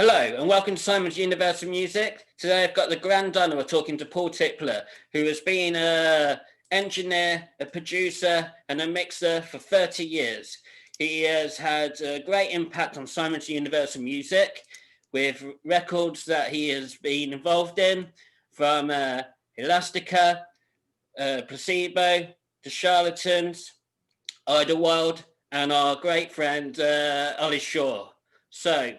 Hello and welcome to Simon's Universal Music. Today I've got the grand honour of talking to Paul Tipler, who has been an engineer, a producer and a mixer for 30 years. He has had a great impact on Simon's Universal Music with records that he has been involved in, from Elastica, Placebo, to Charlatans, Idlewild and our great friend Ollie Shaw. So,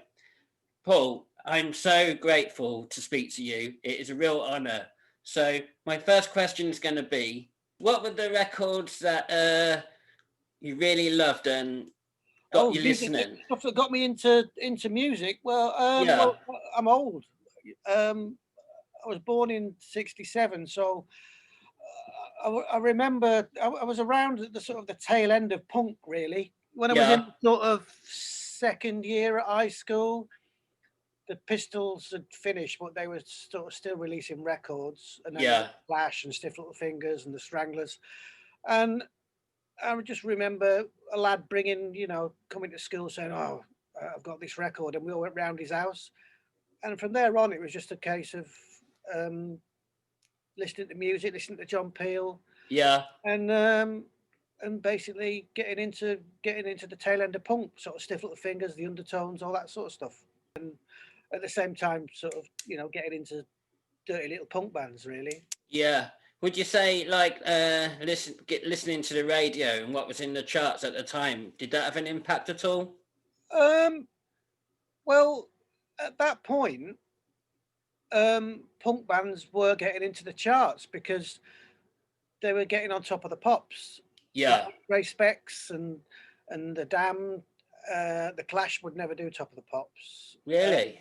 Paul, I'm so grateful to speak to you. It is a real honour. So my first question is going to be, what were the records that you really loved and got you listening? Stuff that got me into music. Well, I'm old. I was born in '67, so I remember I was around at the sort of the tail end of punk, really. When I was in sort of second year at high school, the Pistols had finished, but they were sort of still releasing records, and then Flash and Stiff Little Fingers and the Stranglers, and I just remember a lad coming to school saying, "Oh, I've got this record," and we all went round his house, and from there on, it was just a case of listening to music, listening to John Peel, and basically getting into the tail end of punk, sort of Stiff Little Fingers, the Undertones, all that sort of stuff, and at the same time, sort of, getting into dirty little punk bands, really. Yeah. Would you say, listening to the radio and what was in the charts at the time, did that have an impact at all? Well, at that point, punk bands were getting into the charts because they were getting on top of the pops. Yeah. Like Ray Specs and the Damned, the Clash would never do top of the pops. Really?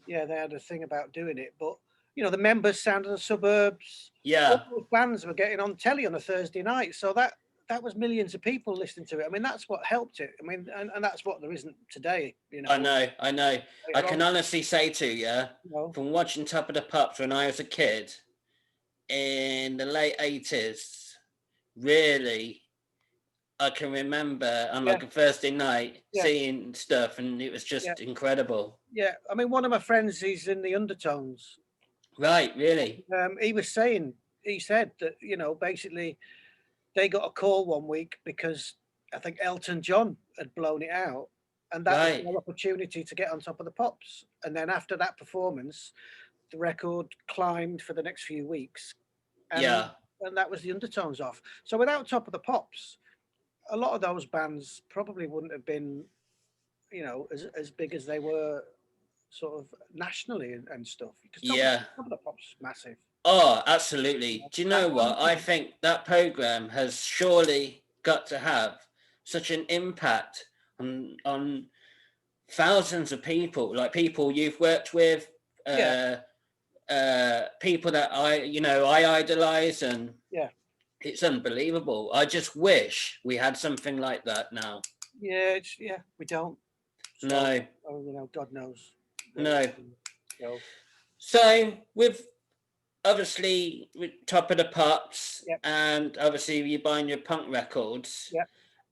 Yeah, they had a thing about doing it, but the Members, Sound of the Suburbs, all those bands were getting on telly on a Thursday night, so that was millions of people listening to it. I mean, that's what helped it. I mean, and that's what there isn't today. I know. I can honestly say to you, from watching Top of the Pops when I was a kid in the late 80s, really, I can remember on a Thursday night seeing stuff, and it was just incredible. Yeah, I mean, one of my friends, he's in the Undertones. Right, really? He said that, basically they got a call one week because I think Elton John had blown it out, and that was an opportunity to get on top of the pops. And then after that performance, the record climbed for the next few weeks. And that was the Undertones off. So without Top of the Pops, a lot of those bands probably wouldn't have been, as big as they were sort of nationally and stuff. Because Top of the Pops is massive. Oh, absolutely. Do you know what? I think that program has surely got to have such an impact on thousands of people, like people you've worked with, people that I idolize, and it's unbelievable. I just wish we had something like that now. Yeah, we don't. So, no. God knows. No. So with obviously with Top of the Pops, and obviously you buying your punk records.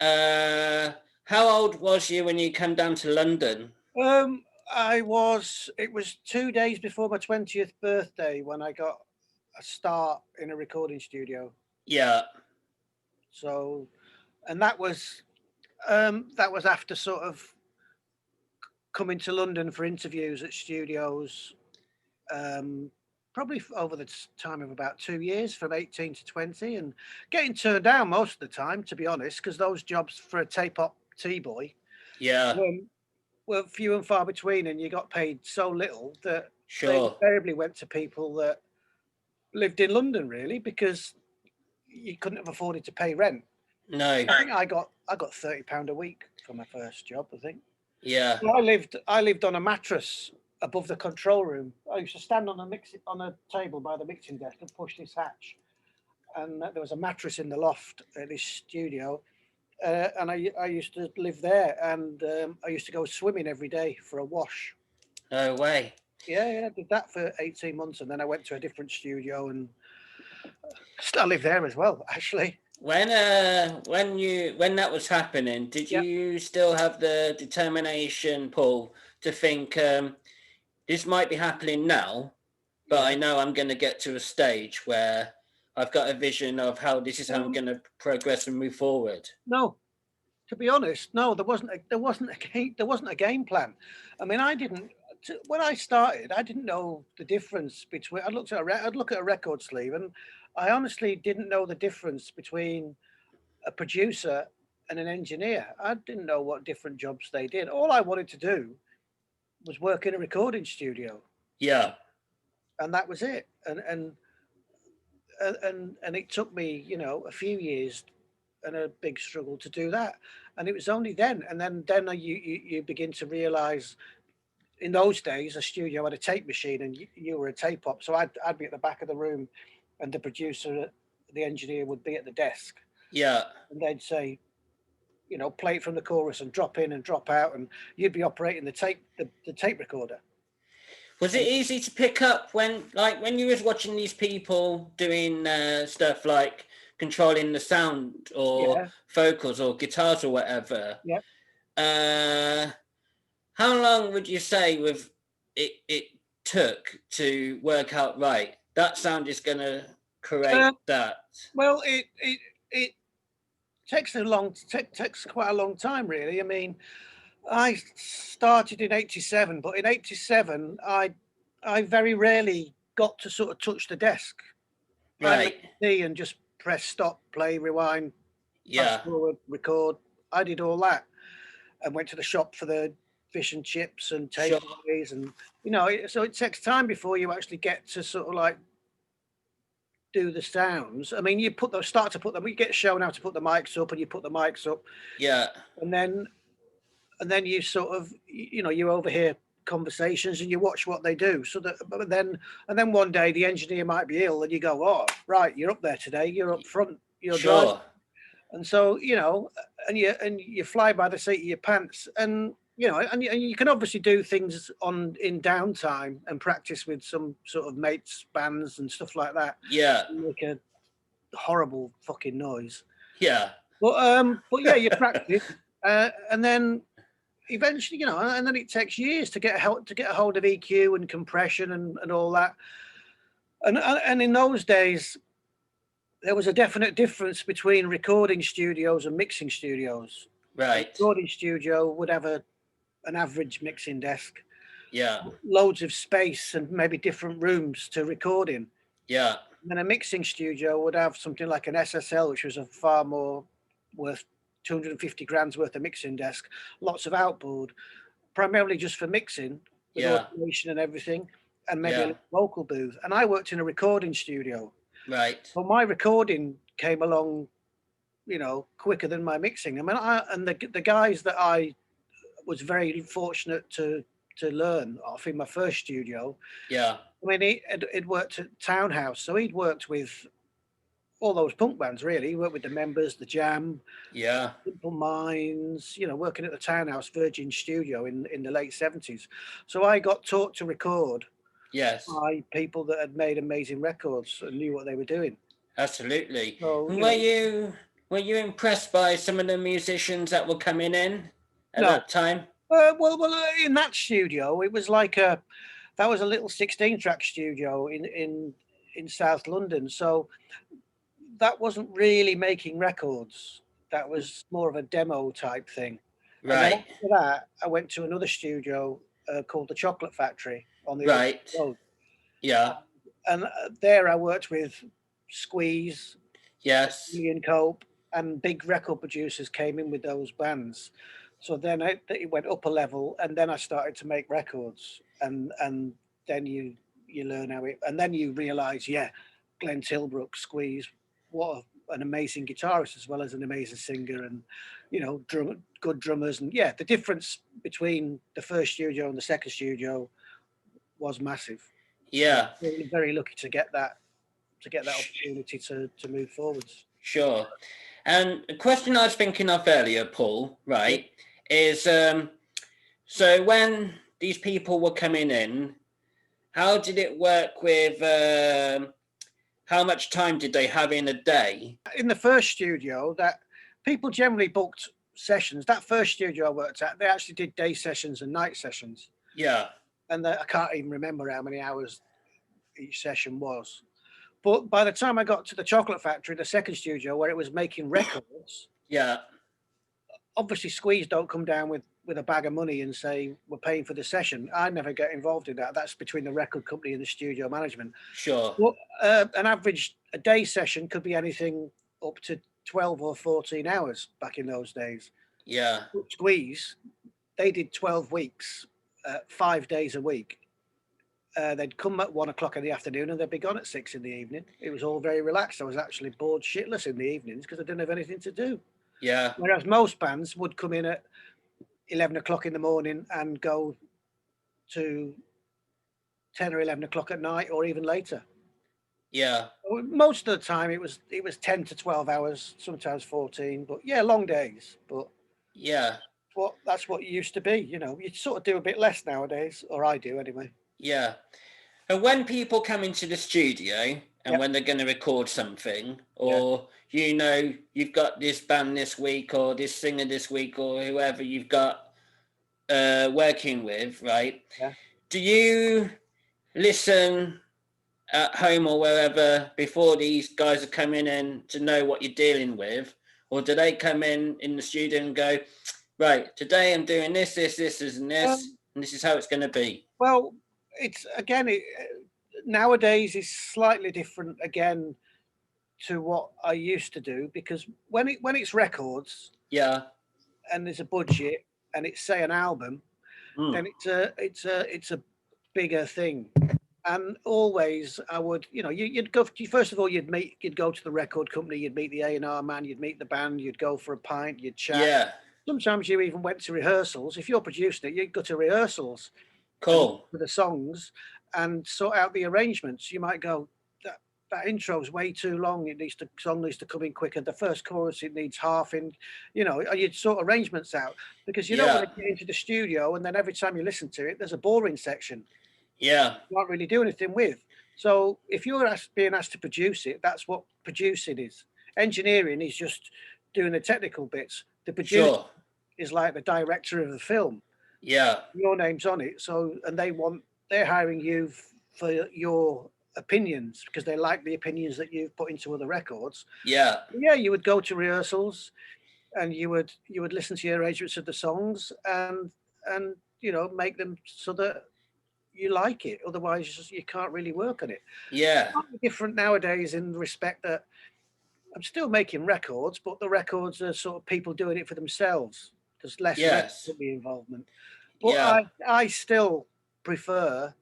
How old was you when you came down to London? It was 2 days before my 20th birthday when I got a start in a recording studio. Yeah. So, and that was after sort of coming to London for interviews at studios, probably over the time of about 2 years, from 18 to 20, and getting turned down most of the time, to be honest, because those jobs for a tape-op T-boy were few and far between, and you got paid so little that they invariably went to people that lived in London, really, because you couldn't have afforded to pay rent. No. I think I got £30 a week for my first job, I think. Yeah. So I lived on a mattress above the control room. I used to stand on a table by the mixing desk and push this hatch, and there was a mattress in the loft at this studio, and I used to live there, and I used to go swimming every day for a wash. No way. Yeah, I did that for 18 months, and then I went to a different studio, and I live there as well, actually. When that was happening, did you still have the determination, Paul, to think this might be happening now, but I know I'm going to get to a stage where I've got a vision of how this is how I'm going to progress and move forward. No, to be honest, no, there wasn't a game plan. I mean, when I started, I didn't know the difference between. I'd look at a record sleeve, and I honestly didn't know the difference between a producer and an engineer. I didn't know what different jobs they did. All I wanted to do was work in a recording studio. Yeah. And that was it. And it took me, a few years and a big struggle to do that. And it was only then, and then you begin to realize. In those days, a studio had a tape machine, and you were a tape op. So I'd be at the back of the room, and the producer, the engineer, would be at the desk. Yeah. And they'd say, play it from the chorus and drop in and drop out, and you'd be operating the tape recorder. Was it easy to pick up when you was watching these people doing stuff like controlling the sound or vocals or guitars or whatever? Yeah. How long would you say it took to work out, right, that sound is going to create that? Well, it takes quite a long time, really. I mean, I started in 87, but in 87, I very rarely got to sort of touch the desk. Right. And just press stop, play, rewind, fast forward, record. I did all that and went to the shop for the fish and chips and takeaways, and so it takes time before you actually get to sort of like do the sounds. I mean, you get shown how to put the mics up, and you put the mics up. Yeah. And then you sort of, you overhear conversations and you watch what they do. And then one day the engineer might be ill, and you go, oh, right, you're up there today. You're up front. You're driving. And so, and you fly by the seat of your pants, and and you can obviously do things in downtime and practice with some sort of mates, bands and stuff like that. Yeah. Make a horrible fucking noise. Yeah. But yeah, you practice, and then eventually, and then it takes years to get a hold of EQ and compression and all that. And in those days, there was a definite difference between recording studios and mixing studios. Right. A recording studio would have an average mixing desk. Yeah. Loads of space and maybe different rooms to record in. Yeah. And then a mixing studio would have something like an SSL, which was a far more worth 250 grand's worth of mixing desk, lots of outboard, primarily just for mixing, with automation and everything, and maybe a vocal booth. And I worked in a recording studio. Right. Well, my recording came along, quicker than my mixing. I mean, the guys that I was very fortunate to learn off in my first studio. Yeah. I mean, he'd worked at Townhouse, so he'd worked with all those punk bands, really. He worked with the Members, the Jam, Simple Minds, working at the Townhouse Virgin Studio in the late 70s. So I got taught to record by people that had made amazing records and knew what they were doing. Absolutely. So, were you impressed by some of the musicians that were coming in at that time? Well, in that studio, it was like that was a little 16-track studio in South London. So that wasn't really making records. That was more of a demo type thing. Right. And then after that, I went to another studio called the Chocolate Factory on the other road. Yeah. And there I worked with Squeeze, Ian Cope, and big record producers came in with those bands. So then it went up a level, and then I started to make records, and then you learn how it, and then you realise, Glenn Tilbrook, Squeeze, what an amazing guitarist as well as an amazing singer, and good drummers, and the difference between the first studio and the second studio was massive. Yeah, very, very lucky to get that opportunity to move forwards. Sure. And a question I was thinking of earlier, Paul, right, is so when these people were coming in, how did it work with how much time did they have in a day? In the first studio, that people generally booked sessions. That first studio I worked at, they actually did day sessions and night sessions. Yeah. and I can't even remember how many hours each session was. But by the time I got to the Chocolate Factory, the second studio where it was making records, Yeah. obviously Squeeze don't come down with a bag of money and say we're paying for the session. I never get involved in that. That's between the record company and the studio management. Sure. Well, an average a day session could be anything up to 12 or 14 hours back in those days. Yeah. Squeeze, they did 12 weeks, 5 days a week. They'd come at 1 o'clock in the afternoon and they'd be gone at 6 in the evening. It was all very relaxed. I was actually bored shitless in the evenings because I didn't have anything to do. Yeah. Whereas most bands would come in at 11 o'clock in the morning and go to 10 or 11 o'clock at night or even later. Yeah. Most of the time it was 10 to 12 hours, sometimes 14, but yeah, long days. But yeah, that's what it used to be. You know, you sort of do a bit less nowadays, or I do anyway. Yeah. And when people come into the studio and Yep. when they're going to record something, or, you know, you've got this band this week or this singer this week or whoever you've got working with, right? Yeah. Do you listen at home or wherever before these guys are coming in to know what you're dealing with? Or do they come in the studio and go, right, today I'm doing this, and this, and this is how it's going to be? Well, it's, again, nowadays is slightly different again to what I used to do, because when it's records, yeah, and there's a budget and it's, say, an album, then it's a bigger thing. And always I would, you know, you'd go, first of all, you'd go to the record company, you'd meet the A&R man, you'd meet the band, you'd go for a pint, you'd chat. Yeah. Sometimes you even went to rehearsals. If you're producing it, you'd go to rehearsals. Cool. For the songs and sort out the arrangements. You might go, that intro's way too long. Song needs to come in quicker. The first chorus, it needs half in, you know, you'd sort arrangements out, because you don't want to get into the studio and then every time you listen to it, there's a boring section. Yeah. You can't really do anything with. So if you're being asked to produce it, that's what producing is. Engineering is just doing the technical bits. The producer is like the director of the film. Yeah. Your name's on it. So, and they're hiring you for your opinions because they like the opinions that you've put into other records. Yeah. Yeah, you would go to rehearsals and you would listen to the arrangements of the songs and you know, make them so that you like it. Otherwise you can't really work on it. Yeah. It's different nowadays in respect that I'm still making records, but the records are sort of people doing it for themselves. There's less company involvement. But I still prefer,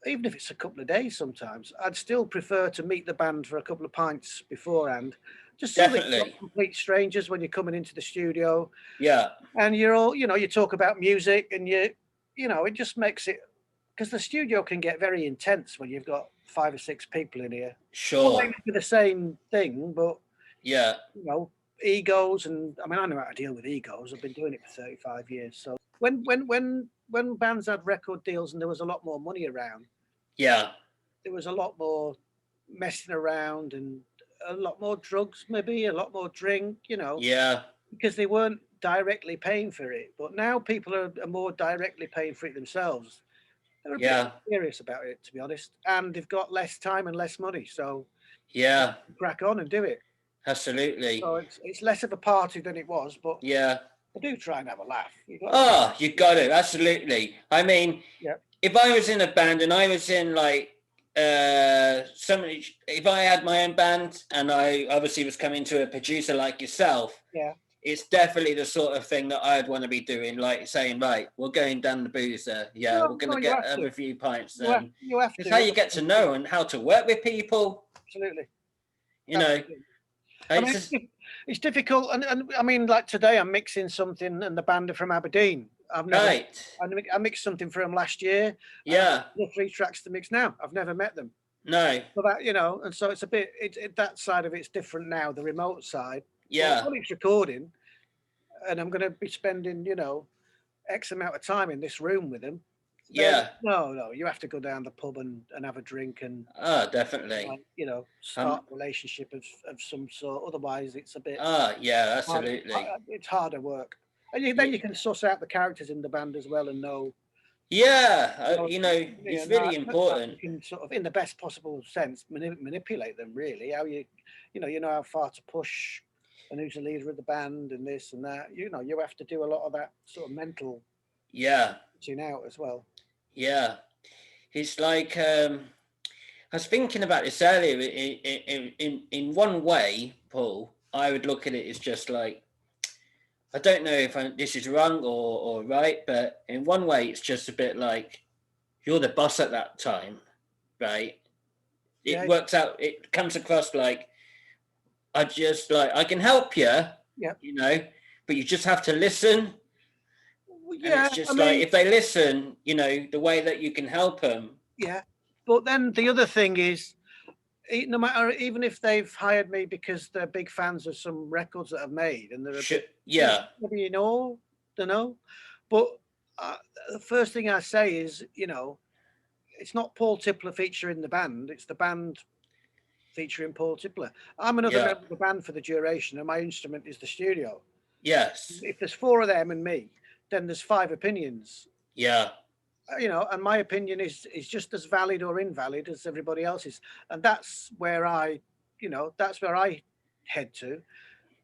even if it's a couple of days sometimes, I'd still prefer to meet the band for a couple of pints beforehand. Just so that you're not complete strangers when you're coming into the studio. Yeah. And you're all, you know, you talk about music and you know, it just makes it, because the studio can get very intense when you've got 5 or 6 people in here. Sure. Well, do the same thing, but you know, egos, and I mean, I know how to deal with egos. I've been doing it for 35 years. So when bands had record deals and there was a lot more money around, there was a lot more messing around and a lot more drugs, maybe a lot more drink, you know, because they weren't directly paying for it. But now people are more directly paying for it themselves. They're a bit serious about it, to be honest, and they've got less time and less money, so crack on and do it. Absolutely. So it's less of a party than it was, but I do try and have a laugh. You got to, absolutely. I mean, if I was in a band and I was in like somebody, if I had my own band and I obviously was coming to a producer like yourself, it's definitely the sort of thing that I'd want to be doing, like saying, right, we're going down the boozer. Yeah, we're going to get a few pints. You have to. It's how you get to know and how to work with people. Absolutely. You know. I mean, it's difficult, and I mean, like today, I'm mixing something, and the band are from Aberdeen. I mixed something for them last year. Yeah. The 3 tracks to mix now. I've never met them. No. So that, you know, and so it's a bit. That side of it's different now. The remote side. Yeah. Well, it's recording, and I'm going to be spending, you know, X amount of time in this room with them. No, you have to go down the pub and have a drink and definitely, you know, start a relationship of some sort. Otherwise, it's a bit absolutely, it's harder work. And then you can suss out the characters in the band as well and know Yeah, You it's know, really how you important. can sort of, in the best possible sense, manipulate them. Really, how you know how far to push, and who's the leader of the band, and this and that. You know, you have to do a lot of that sort of mental Yeah, out as well. yeah. It's like I was thinking about this earlier. In one way, Paul, I would look at it as just like, I don't know if this is wrong or right, but in one way, it's just a bit like you're the boss at that time, right? It Yeah, works out. It comes across like I can help you, yeah, you know, but you just have to listen. well, And it's yeah. I just like mean, if they listen, the way that you can help them. yeah. But then the other thing is, no matter, even if they've hired me because they're big fans of some records that I've made, and they're a bit, Yeah, maybe don't know. But uh, the first thing I say is, it's not Paul Tipler featuring the band; it's the band featuring Paul Tipler. I'm another yeah, member of the band for the duration, and my instrument is the studio. yes, If there's four of them and me, then there's five opinions. yeah, And my opinion is just as valid or invalid as everybody else's, and that's where I head to.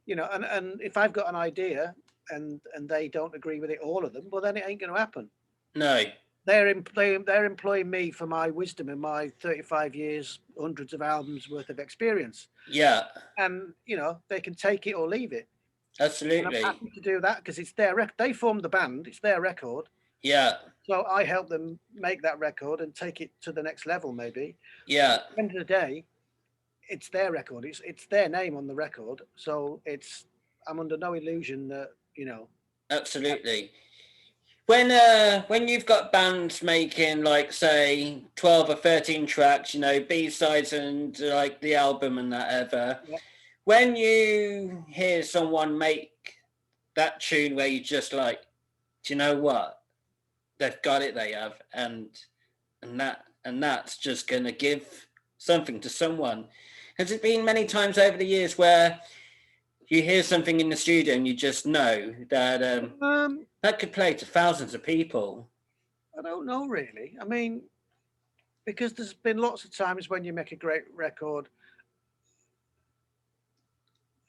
And if I've got an idea and they don't agree with it, all of them, well, then it ain't going to happen. no, They're employing me for my wisdom and my 35 years, hundreds of albums worth of experience, yeah, and they can take it or leave it. And I'm absolutely, happy to do that because it's their record. They formed the band; it's their record. yeah, So I help them make that record and take it to the next level, maybe. yeah, But at the end of the day, it's their record. It's their name on the record. So I'm under no illusion that absolutely. When you've got bands making like say 12 or 13 tracks, B-sides and like the album and that ever, yeah, when you hear someone make that tune where you just like, do you know what? They've got it, they have, and that's just gonna give something to someone. Has it been many times over the years where you hear something in the studio and you just know that that could play to thousands of people? I don't know really. I mean, because there's been lots of times when you make a great record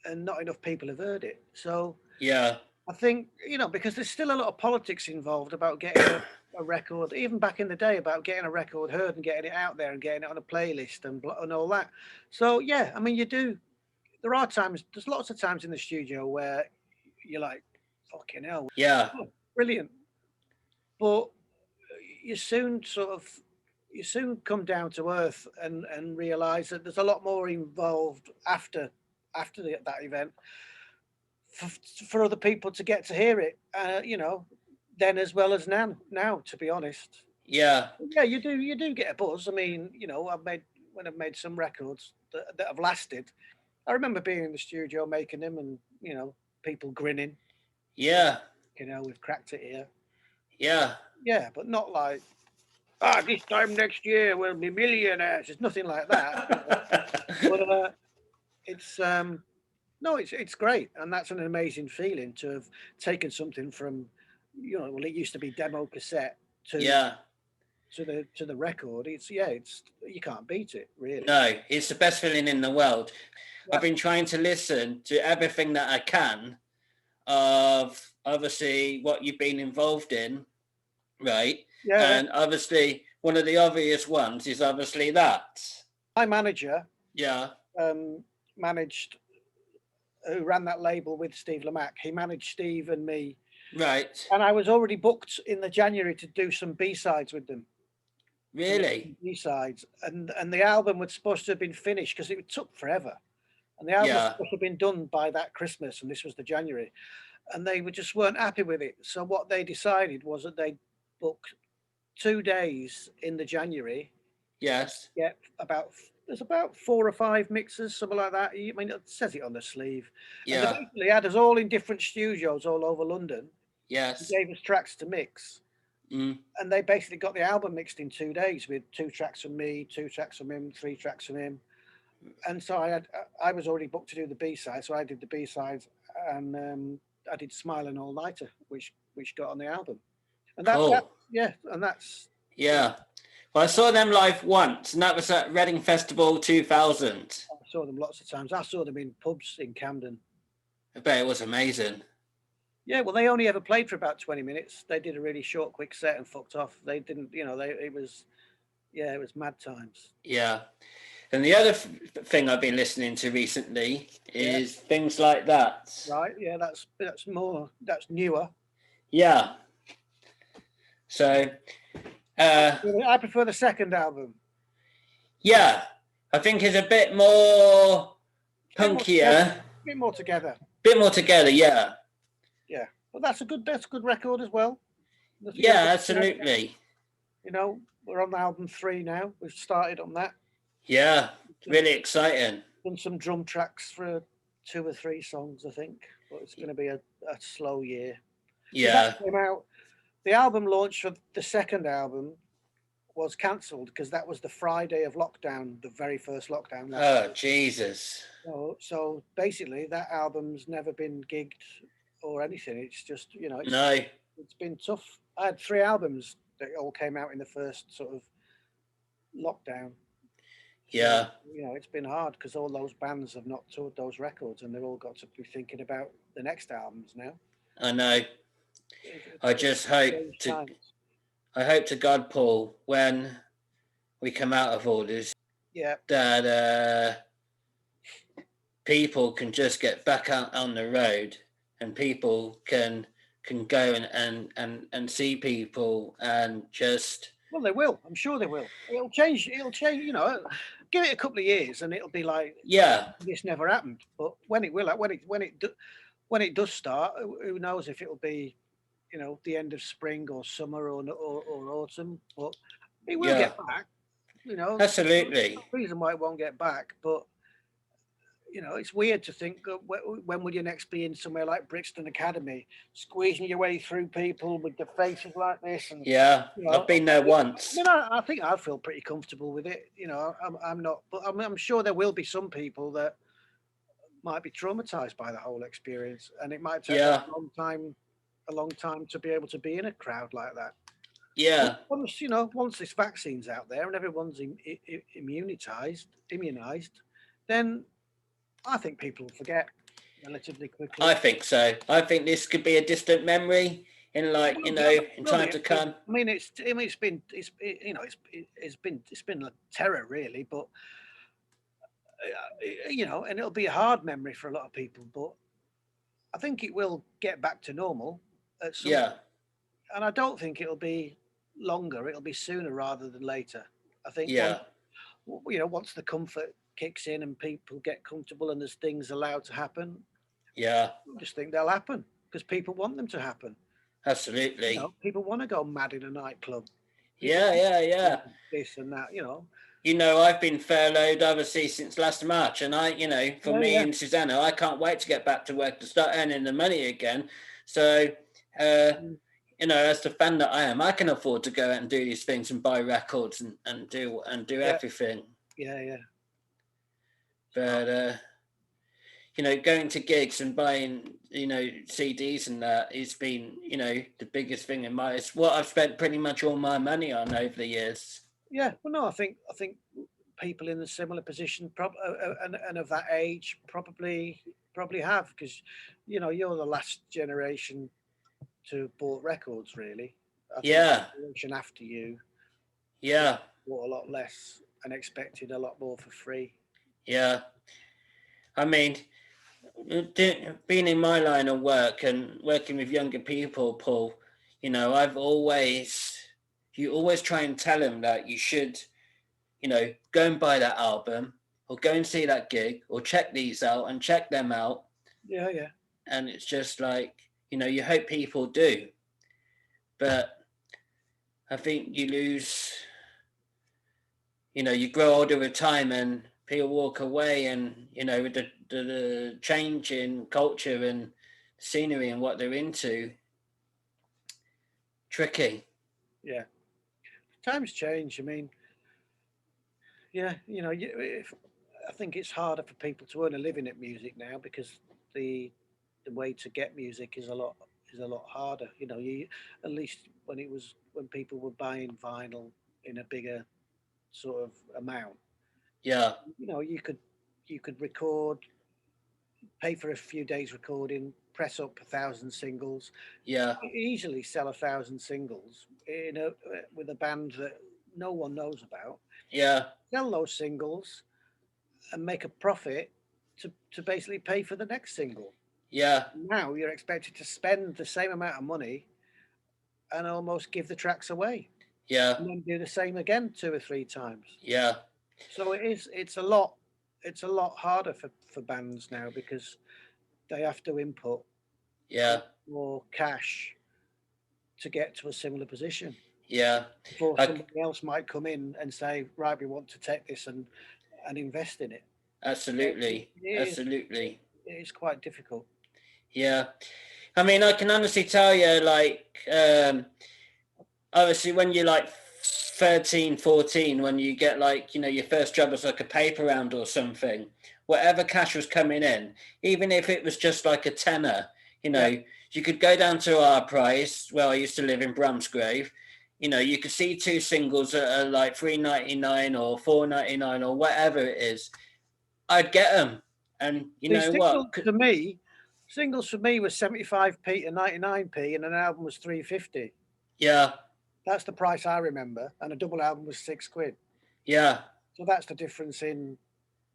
and not enough people have heard it. So Yeah, I think, because there's still a lot of politics involved about getting a record, even back in the day, about getting a record heard and getting it out there and getting it on a playlist and all that. So, yeah, I mean, there's lots of times in the studio where you're like, fucking hell, yeah, oh, brilliant. But you soon you soon come down to earth and realize that there's a lot more involved after that event for, for other people to get to hear it, then as well as now, to be honest. yeah, Yeah, you do get a buzz. I mean, I've made some records that have lasted. I remember being in the studio making them, and people grinning. yeah, We've cracked it here. yeah. Yeah, but not like, this time next year we'll be millionaires. It's nothing like that. But it's no, it's great, and that's an amazing feeling to have taken something from, well, it used to be demo cassette to Yeah, the record. It's you can't beat it, really. no, it's the best feeling in the world. Yeah, I've been trying to listen to everything that I can of obviously what you've been involved in, right? yeah. And obviously, one of the obvious ones is obviously that. My manager Yeah, um, managed, who ran that label with Steve Lamack. He managed Steve and me, right. and I was already booked in the January to do some B-sides with them. Really? B-sides, and the album was supposed to have been finished because it took forever, and the album was Yeah, supposed to have been done by that Christmas, and this was the January, and they just weren't happy with it. So what they decided was that they booked 2 days in the January. yes, Yeah, there's about 4 or 5 mixers, something like that. I mean, it says it on the sleeve, and they yeah, basically had us all in different studios all over London. And yes. gave us tracks to mix, Mm, and they basically got the album mixed in 2 days with 2 tracks from me, 2 tracks from him, 3 tracks from him. And so I was already booked to do the B-side, so I did the B-sides, and I did Smile and All Nighter, which got on the album. And Cool. that's Yeah. Well, I saw them live once, and that was at Reading Festival 2000. I saw them lots of times. I saw them in pubs in Camden. I bet it was amazing. Yeah, well, they only ever played for about 20 minutes. They did a really short, quick set and fucked off. They didn't, it was mad times. Yeah. And the other thing I've been listening to recently is things like that. Right. Yeah, that's newer. Yeah. So, I prefer the second album. yeah, I think it's a bit more punkier. A bit more together. Yeah. Yeah. But that's a good record as well. Yeah, absolutely. We're on album 3 now. We've started on that. Yeah, really exciting. Done some drum tracks for 2 or 3 songs, I think. But it's going to be a slow year. Yeah. That came out. The album launch for the second album was cancelled because that was the Friday of lockdown, the very first lockdown. Oh, Jesus. So basically, that album's never been gigged or anything. It's just, it's been tough. I had 3 albums that all came out in the first sort of lockdown. Yeah. So, it's been hard because all those bands have not toured those records and they've all got to be thinking about the next albums now. I know. I hope to God, Paul, when we come out of all this, that people can just get back out on the road and people can go and see people and just. Well, they will. I'm sure they will. It'll change. Give it a couple of years and it'll be like, this never happened. But when it does start, who knows if it'll be, the end of spring or summer or autumn. But it will get back. Absolutely. There's no reason why it won't get back, but. It's weird to think, when will you next be in somewhere like Brixton Academy, squeezing your way through people with the faces like this? And I've been there once. I think I feel pretty comfortable with it. I'm not, but I'm sure there will be some people that might be traumatized by the whole experience, and it might take a long time to be able to be in a crowd like that. Yeah. But once this vaccine's out there and everyone's immunized, then I think people forget relatively quickly. I think so. I think this could be a distant memory in in time to come. I mean, it's been a terror really, but and it'll be a hard memory for a lot of people. But I think it will get back to normal at some point. And I don't think it'll be longer. It'll be sooner rather than later. I think. Once the comfort kicks in and people get comfortable and there's things allowed to happen, I just think they'll happen because people want them to happen. Absolutely. People want to go mad in a nightclub. Yeah. This and that, I've been furloughed obviously since last March, and me and Susanna, I can't wait to get back to work to start earning the money again. So, as the fan that I am, I can afford to go out and do these things and buy records and do everything. Yeah. But going to gigs and buying CDs and that, it's been the biggest thing it's what I've spent pretty much all my money on over the years. Yeah, well, no, I think people in a similar position and of that age probably have, because you're the last generation to have bought records, really. I think the generation after you bought a lot less and expected a lot more for free. Yeah, I mean, being in my line of work and working with younger people, Paul, you always try and tell them that you should, go and buy that album or go and see that gig or check these out and check them out. Yeah. And it's just like, you hope people do. But I think you lose, you grow older with time and people walk away, and with the change in culture and scenery and what they're into, tricky. Yeah, times change. I mean, I think it's harder for people to earn a living at music now because the way to get music is a lot harder. You at least when people were buying vinyl in a bigger sort of amount. Yeah. You know, you could record, pay for a few days recording, press up 1,000 singles, Yeah. easily sell 1,000 singles in a with a band that no one knows about. Yeah. Sell those singles and make a profit to basically pay for the next single. Yeah. Now you're expected to spend the same amount of money and almost give the tracks away, Yeah. and then do the same again 2 or 3 times. Yeah. So it's a lot harder for bands now because they have to input a Yeah. lot more cash to get to a similar position Yeah. before I, somebody else might come in and say, right, we want to take this and invest in it. So absolutely. Absolutely. it is quite difficult. Yeah. I mean, I can honestly tell you, like, obviously when you're like 13, 14, when you get like, you know, your first job as like a paper round or something, whatever cash was coming in, even if it was just like a tenner, you know, Yeah. you could go down to our price. Well, I used to live in Bromsgrove. You know, you could see 2 singles at like $3.99 or $4.99 or whatever it is. I'd get them. And you See, know what? singles for me was 75p to 99p, and an album was 350. Yeah. That's the price I remember, and a double album was £6. Yeah. So that's the difference in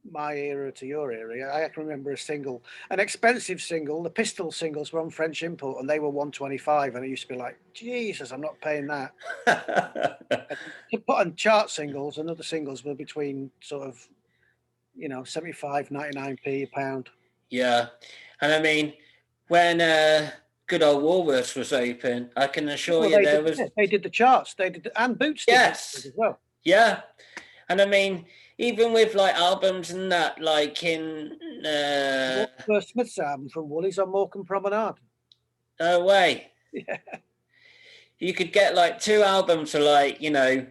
my era to your era. I can remember a single, an expensive single. The Pistol singles were on French import, and they were 125, and I used to be like, Jesus, I'm not paying that. And to put on chart singles, and other singles were between sort of, 75, 99p a pound. Yeah. And I mean, when good old Woolworths was open, I can assure Well, you there was. they did the charts. They did, and Boots did Yes. as well. Yeah. And I mean, even with like albums and that, like in. First Smith's album from Woolies on Morecambe Promenade. No way. Yeah. You could get like 2 albums for like, you know,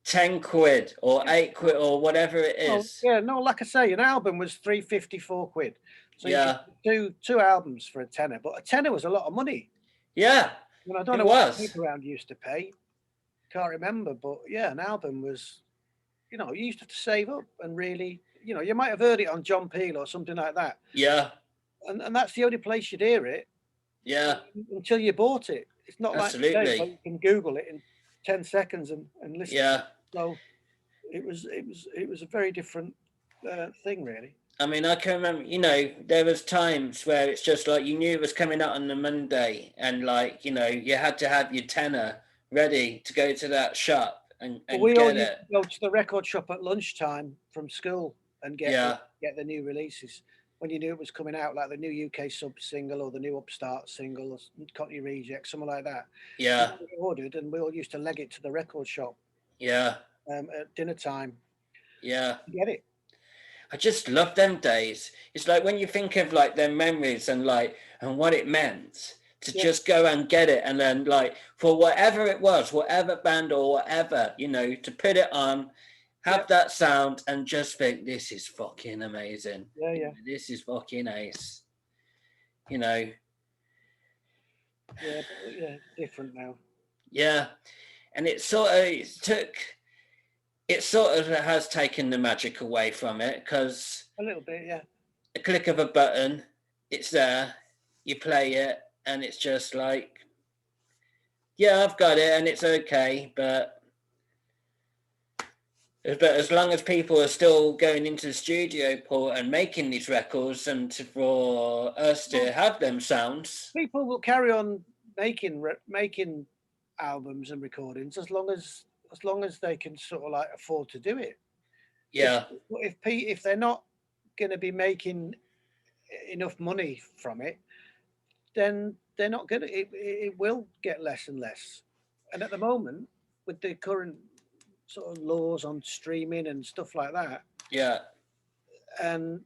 10 quid or 8 quid or whatever it is. Yeah, no, like I say, an album was £3.54. So you Yeah. could do 2 albums for a tenner, but a tenner was a lot of money. Yeah. And I don't know what people around used to pay. Can't remember, but yeah, an album was, you used to have to save up and really, you might have heard it on John Peel or something like that. Yeah. And that's the only place you'd hear it. Yeah. Until you bought it. It's not absolutely. Like today, where you can Google it in 10 seconds and listen. Yeah. So it was a very different thing, really. I mean, I can remember, you know, there was times where it's just like you knew it was coming out on the Monday, and like, you know, you had to have your tenner ready to go to that shop and we get all it. used to go to the record shop at lunchtime from school and get the new releases when you knew it was coming out, like the new UK sub single or the new Upstart single or Cockney Reject, something like that. Yeah. We ordered, and we all used to leg it to the record shop. Yeah. At dinner time. Yeah. Get it. I just love them days. It's like when you think of like their memories and like and what it meant to just go and get it, and then like for whatever it was, whatever band or whatever, you know, to put it on, have that sound and just think this is fucking amazing. Yeah, yeah. This is fucking ace. You know. Yeah, different now. Yeah. And it sort of has taken the magic away from it, because a little bit, yeah. A click of a button, it's there, you play it, and it's just like, yeah, I've got it, and it's okay, but as long as people are still going into the studio, Paul, and making these records, and for us to have them sounds, people will carry on making albums and recordings as long as they can sort of like afford to do it. Yeah. If they're not going to be making enough money from it, then they're not going to. It will get less and less. And at the moment, with the current sort of laws on streaming and stuff like that, yeah, and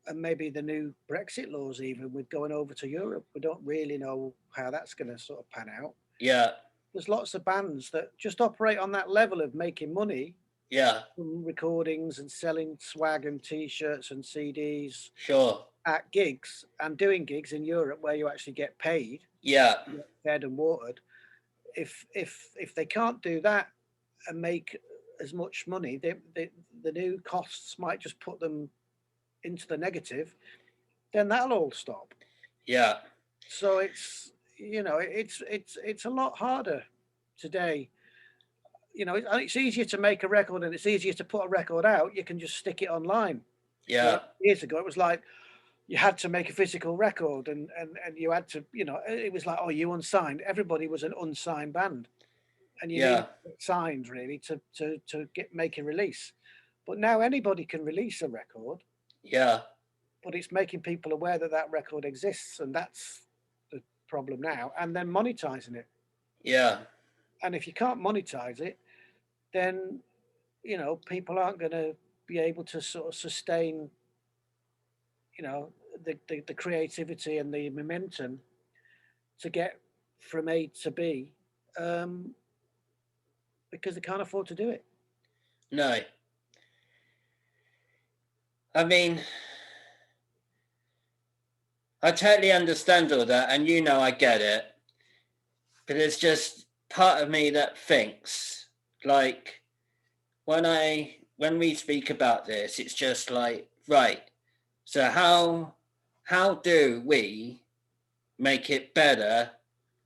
and maybe the new Brexit laws, even with going over to Europe, we don't really know how that's going to sort of pan out. Yeah. There's lots of bands that just operate on that level of making money. Yeah. From recordings and selling swag and T-shirts and CDs. Sure. At gigs and doing gigs in Europe where you actually get paid. Yeah. Fed and watered. if they can't do that and make as much money, the new costs might just put them into the negative. Then that'll all stop. Yeah. So it's, you know, it's a lot harder today. You know, it's easier to make a record and it's easier to put a record out. You can just stick it online. Yeah. Years ago, it was like you had to make a physical record and you had to, you know, it was like, oh, you unsigned. Everybody was an unsigned band, and you need signed really to make a release. But now anybody can release a record. Yeah. But it's making people aware that that record exists, and that's the problem now. And then monetizing it. Yeah. And if you can't monetize it, then, you know, people aren't going to be able to sort of sustain, you know, the creativity and the momentum to get from A to B, because they can't afford to do it. No. I mean, I totally understand all that, and you know I get it. But there's just part of me that thinks, like, when we speak about this, it's just like, right, so how do we make it better?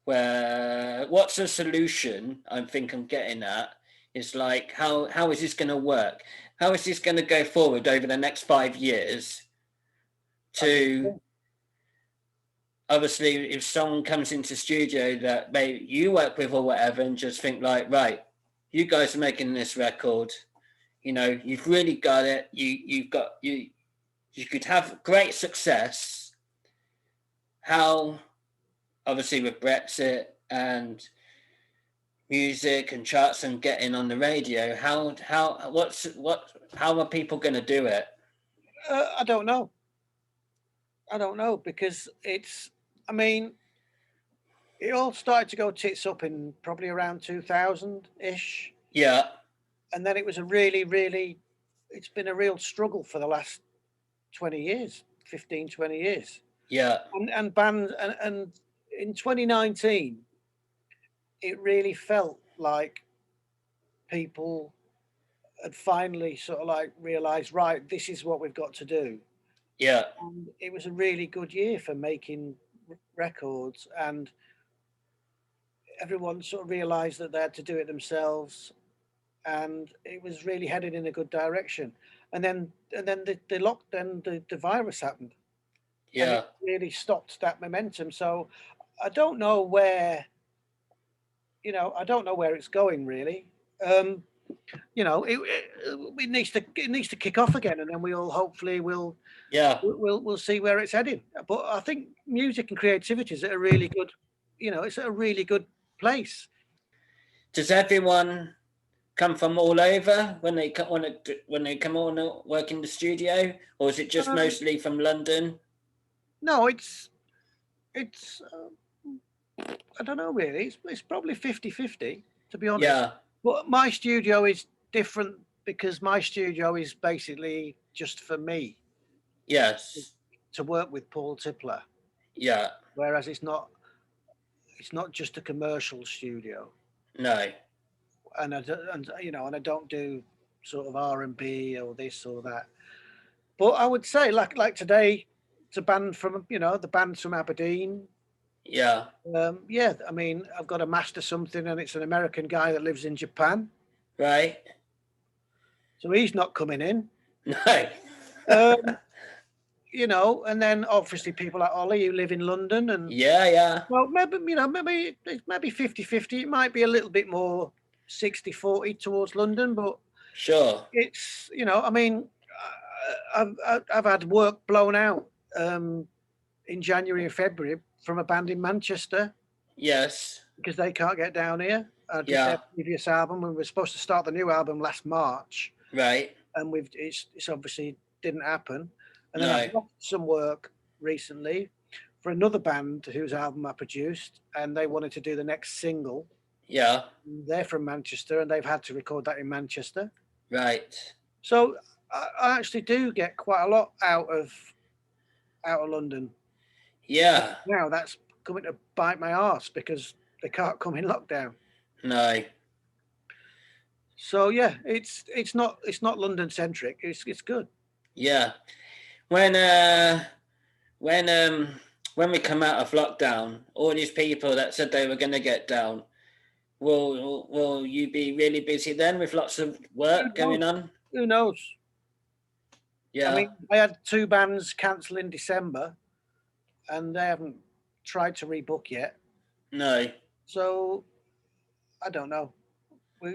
What's the solution? I think I'm getting at is like, how is this going to work? How is this going to go forward over the next 5 years? To obviously, if someone comes into studio that maybe you work with or whatever, and just think like, right, you guys are making this record, you know, you've really got it. You could have great success. How, obviously, with Brexit and music and charts and getting on the radio, how are people going to do it? I don't know. Because I mean, it all started to go tits up in probably around 2000-ish. Yeah. And then it was it's been a real struggle for the last 20 years, 15, 20 years. Yeah. And bands, and in 2019, it really felt like people had finally sort of like realized, right, this is what we've got to do. Yeah. And it was a really good year for making records, and everyone sort of realized that they had to do it themselves, and it was really headed in a good direction. And then the virus happened. Yeah. And it really stopped that momentum. So I don't know where, you know, it's going really. You know, it needs to kick off again, and then we'll see where it's heading. But I think music and creativity is at a really good, you know, it's at a really good place. Does everyone come from all over when they come on work in the studio, or is it just mostly from London? No, it's I don't know really. It's probably 50-50, to be honest. Yeah. But my studio is different because my studio is basically just for me. Yes. To work with Paul Tipler. Yeah. Whereas it's not just a commercial studio. No. And I don't do sort of R&B or this or that. But I would say like today, it's a band from, you know, the band's from Aberdeen. Yeah. Yeah, I mean, I've got a master something, and it's an American guy that lives in Japan. Right. So he's not coming in. No. You know, and then obviously people like Ollie who live in London, and yeah. Well, maybe 50-50. It might be a little bit more 60-40 towards London, but sure. It's, you know, I mean, I've had work blown out in January and February from a band in Manchester. Yes. Because they can't get down here. I did their previous album, and we were supposed to start the new album last March. Right. And it's obviously didn't happen. And then I've got some work recently for another band whose album I produced, and they wanted to do the next single. Yeah. They're from Manchester, and they've had to record that in Manchester. Right. So I actually do get quite a lot out of London. Yeah. Now that's coming to bite my arse, because they can't come in lockdown. No. So yeah, it's not London centric. It's good. Yeah. When we come out of lockdown, all these people that said they were going to get down, will you be really busy then with lots of work going on? Who knows? Yeah. I mean, I had 2 bands cancel in December, and they haven't tried to rebook yet. No. So I don't know.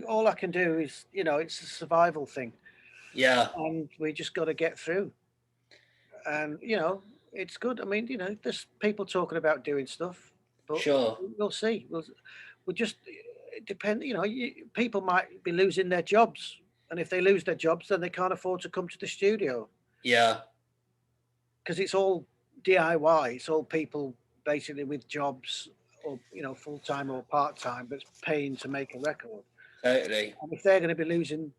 All I can do is, it's a survival thing. Yeah. And we just got to get through. And it's good. I mean, there's people talking about doing stuff, but Sure. we'll see. We'll just it depend. People might be losing their jobs, and if they lose their jobs, then they can't afford to come to the studio. Yeah. Because it's all DIY. It's all people basically with jobs, or full time or part time, that's paying to make a record. Totally. And if they're going to be losing,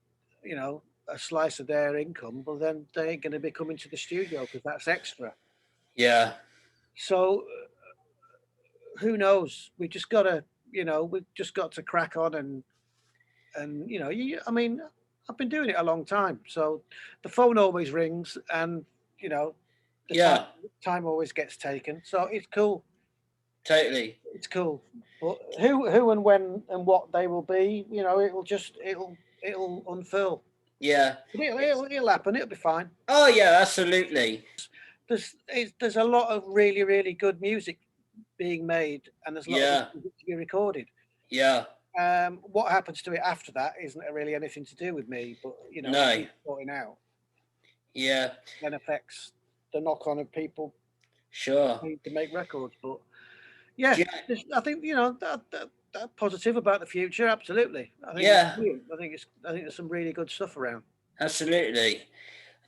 a slice of their income, well, then they ain't going to be coming to the studio because that's extra. Yeah. So who knows? We just got to, we've just got to crack on and I mean, I've been doing it a long time, so the phone always rings, and the time always gets taken. So it's cool. Totally. It's cool. But who and when and what they will be, it'll unfurl. Yeah. It'll happen. It'll be fine. Oh yeah, absolutely. There's a lot of really, really good music being made, and there's a lot of music to be recorded. Yeah. What happens to it after that isn't really anything to do with me, but no. sorting out. Yeah. Then affects the knock on of people. Sure. Need to make records, but yeah, I think that positive about the future. Absolutely. I think there's some really good stuff around. Absolutely.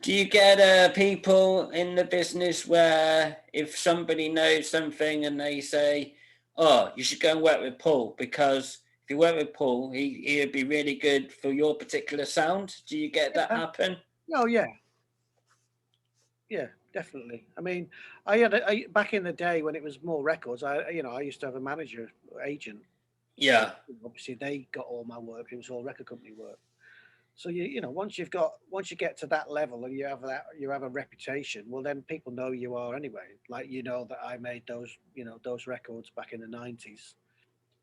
Do you get people in the business where if somebody knows something and they say, "Oh, you should go and work with Paul because if you work with Paul, he would be really good for your particular sound"? Do you get that happen? Oh yeah. Yeah, definitely. I mean, back in the day when it was more records. I used to have a manager, agent. Yeah. So obviously, they got all my work. It was all record company work. So once you get to that level and you have a reputation, well then people know you are anyway. Like that I made those records back in the 90s.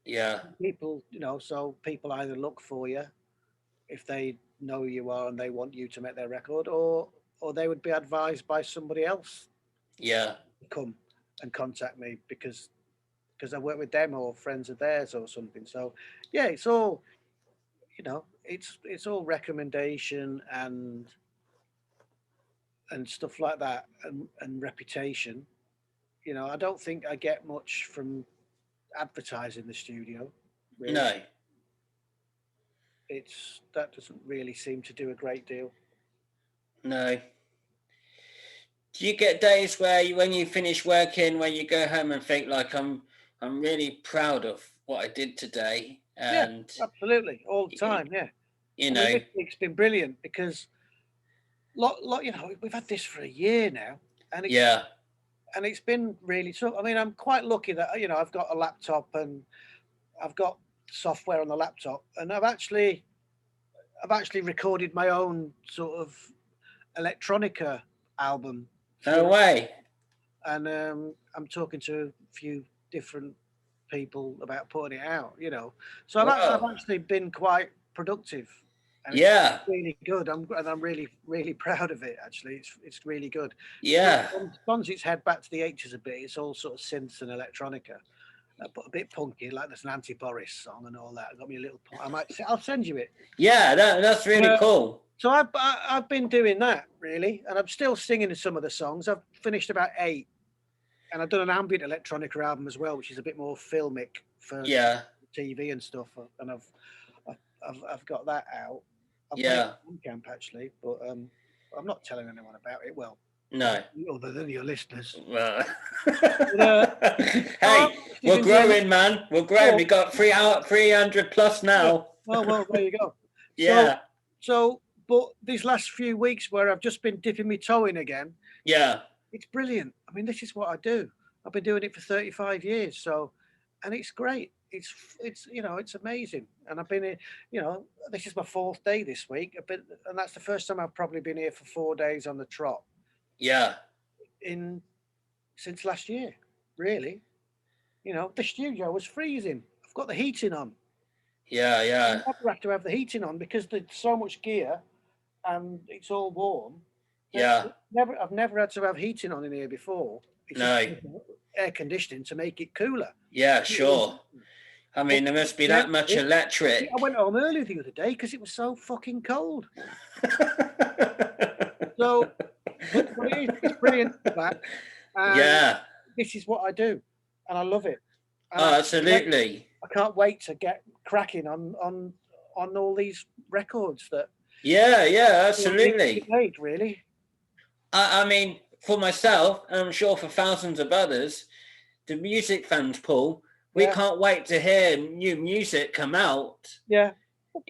Yeah. People, so people either look for you if they know who you are and they want you to make their record, or they would be advised by somebody else. Yeah. To come and contact me because I work with them or friends of theirs or something. So yeah, it's all it's all recommendation and stuff like that, and reputation. I don't think I get much from advertising the studio. Really. No. That doesn't really seem to do a great deal. No. Do you get days where when you finish working, when you go home and think like I'm really proud of what I did today? And yeah, absolutely, all the time. Yeah. This week's been brilliant because we've had this for a year now, and it's been really tough. I mean, I'm quite lucky that I've got a laptop and I've got software on the laptop, and I've actually recorded my own sort of electronica album. No way. And I'm talking to a few different people about putting it out. So I've actually been quite productive. And it's really good. I'm really, really proud of it. Actually, it's really good. Yeah. Once its head back to the 80s a bit, it's all sort of synths and electronica, but a bit punky. Like there's an anti-Boris song and all that. Got me a little. I'll send you it. Yeah, that's really cool. So I've been doing that really, and I'm still singing some of the songs. I've finished about 8, and I've done an ambient electronica album as well, which is a bit more filmic for TV and stuff. And I've got that out. I've put it on camp actually, but I'm not telling anyone about it. Well, no, other than your listeners. Well, hey, we're growing, man. We're growing. We got 300 plus now. Well, there you go. Yeah. So, but these last few weeks where I've just been dipping my toe in again. Yeah. It's brilliant. I mean, this is what I do. I've been doing it for 35 years. So, and it's great. it's you know, it's amazing. And I've been here, you know, this is my 4th day this week. And that's the first time I've probably been here for 4 days on the trot Yeah. in since last year, really. You know, the studio was freezing. I've got the heating on. Yeah, You yeah. never have to have the heating on because there's so much gear and it's all warm. Yeah. I've never had to have heating on in here before. It's just No. air conditioning to make it cooler. Yeah, sure. I mean, there must be that much electric. I went home early the other day because it was so fucking cold. So, but it's brilliant. That. Yeah. This is what I do, and I love it. And Oh, absolutely. I can't wait to get cracking on all these records that. Yeah, yeah, absolutely. Made, really. I mean, for myself, and I'm sure for thousands of others, the music fans, Paul, we can't wait to hear new music come out. Yeah. Well,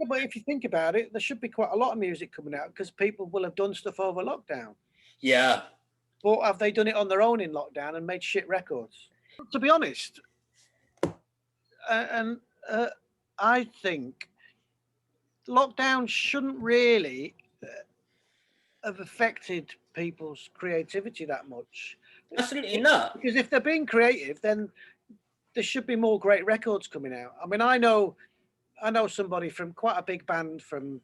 but if you think about it, there should be quite a lot of music coming out because people will have done stuff over lockdown. Yeah. Or have they done it on their own in lockdown and made shit records? To be honest, I think lockdown shouldn't really have affected people's creativity that much. Absolutely not. Because if they're being creative, then there should be more great records coming out. I mean, I know somebody from quite a big band from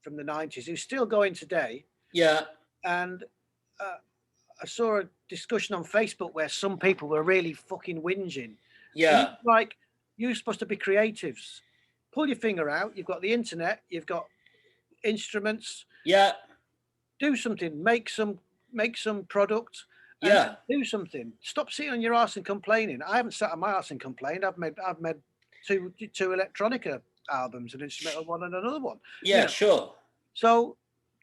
the 90s who's still going today. Yeah. And I saw a discussion on Facebook where some people were really fucking whinging. Yeah. Like, you're supposed to be creatives. Pull your finger out. You've got the internet. You've got instruments. Yeah. Do something. Make some product. Yeah. Do something. Stop sitting on your ass and complaining. I haven't sat on my ass and complained. I've made two electronica albums, an instrumental one and another one. Yeah, you know? Sure. So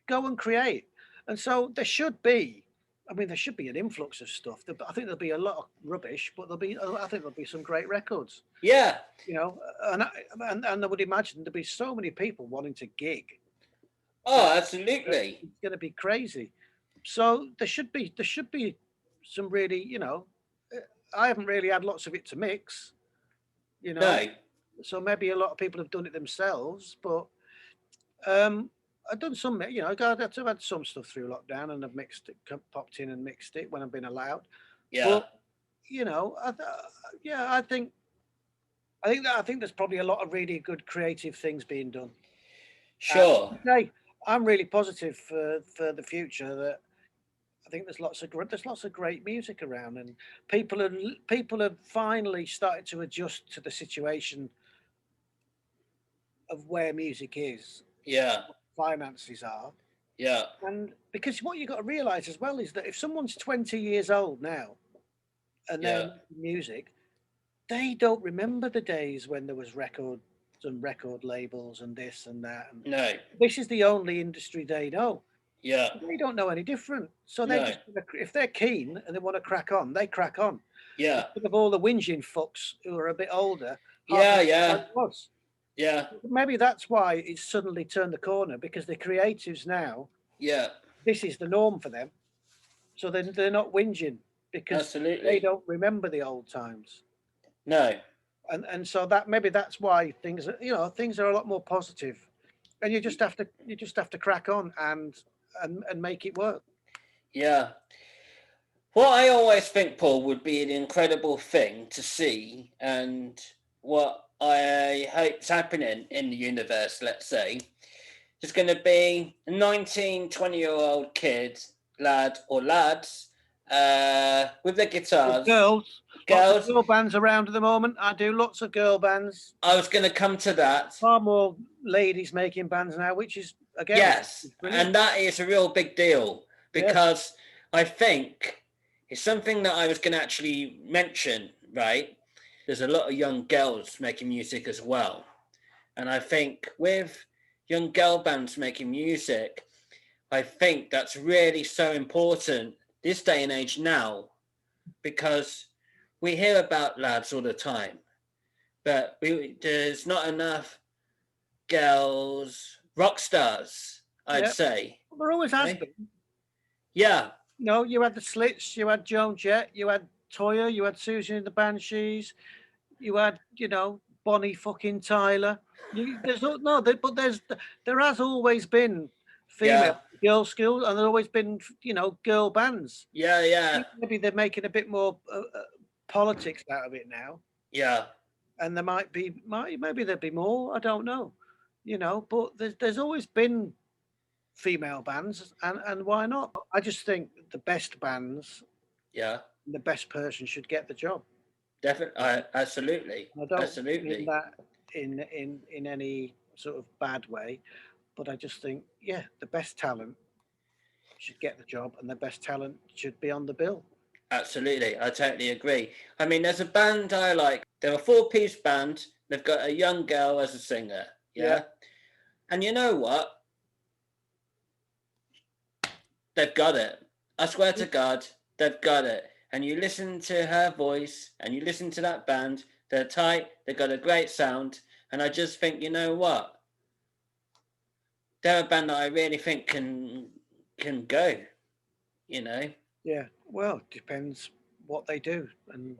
go and create. And so there should be an influx of stuff. I think there'll be a lot of rubbish, but I think there'll be some great records. Yeah. You know, and I would imagine there'll be so many people wanting to gig. Oh, absolutely. It's going to be crazy. So there should be some really, you know, I haven't really had lots of it to mix, you know. No. So maybe a lot of people have done it themselves, but I've done some, you know, I've had some stuff through lockdown and I've mixed it, popped in and mixed it when I've been allowed. Yeah. But, you know, I think there's probably a lot of really good creative things being done. Sure. I'm really positive for the future. That I think there's lots of great music around, and people have finally started to adjust to the situation of where music is. Yeah. Finances are. Yeah. And because what you've got to realize as well is that if someone's 20 years old now and they're making music, they don't remember the days when there was records and record labels and this and that. And no. This is the only industry they know. Yeah. They don't know any different. So they if they're keen and they want to crack on, they crack on. Yeah. Instead of all the whinging fucks who are a bit older. Yeah. Yeah. Maybe that's why it's suddenly turned the corner, because the creatives now. Yeah. This is the norm for them. So they're not whinging because they don't remember the old times. No. And so that's why things are a lot more positive. And you just have to crack on and make it work. Yeah. What I always think, Paul, would be an incredible thing to see, and what I hope is happening in the universe, let's say, is going to be a 19, 20-year-old kid, lad or lads, with their guitars. Girls. Lots of girl bands around at the moment. I do lots of girl bands. I was going to come to that. Far more ladies making bands now, which is, again... Yes, and that is a real big deal, because I think it's something that I was going to actually mention, right? There's a lot of young girls making music as well. And I think with young girl bands making music, I think that's really so important this day and age now, because we hear about lads all the time, but there's not enough girls, rock stars, I'd say. Well, there always has been. Yeah. You know, you had the Slits, you had Joan Jett, you had Toya, you had Susie and the Banshees, You had, Bonnie fucking Tyler. There has always been female Yeah. girl schools, and there's always been, girl bands. Yeah. Yeah. Maybe they're making a bit more politics out of it now, Yeah. and there maybe there'll be more. I don't know, but there's always been female bands, and why not? I just think the best bands, Yeah. the best person should get the job. Definitely. Absolutely. I don't mean Absolutely. that in any sort of bad way, but I just think, yeah, the best talent should get the job, and the best talent should be on the bill. Absolutely. I totally agree. I mean, there's a band I like. They're a four-piece band. They've got a young girl as a singer. Yeah. Yeah. And you know what? They've got it. I swear to God, they've got it. And you listen to her voice and you listen to that band, they're tight, they've got a great sound. And I just think, you know what? They're a band that I really think can go, you know? Yeah. Well, it depends what they do and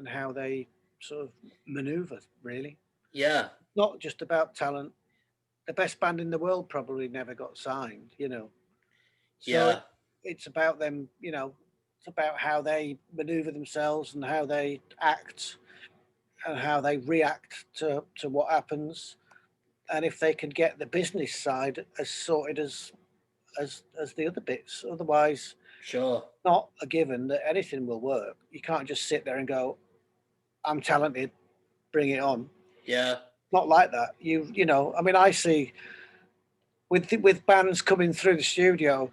how they sort of maneuver, really. Yeah. Not just about talent. The best band in the world probably never got signed, So Yeah. it's about them, it's about how they maneuver themselves and how they act and how they react to what happens. And if they can get the business side as sorted as the other bits. Otherwise, Sure. not a given that anything will work. You can't just sit there and go, I'm talented, bring it on. Yeah. Not like that. I mean, I see with bands coming through the studio,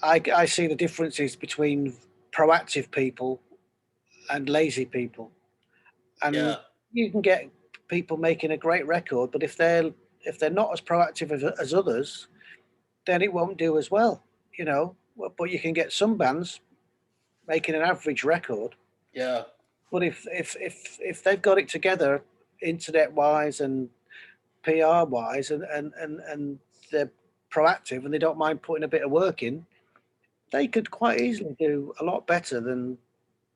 I see the differences between proactive people and lazy people, and Yeah. you can get people making a great record, but if they're not as proactive as others, then it won't do as well, But you can get some bands making an average record, Yeah. but if they've got it together, internet wise and PR wise, and they're proactive and they don't mind putting a bit of work in, they could quite easily do a lot better than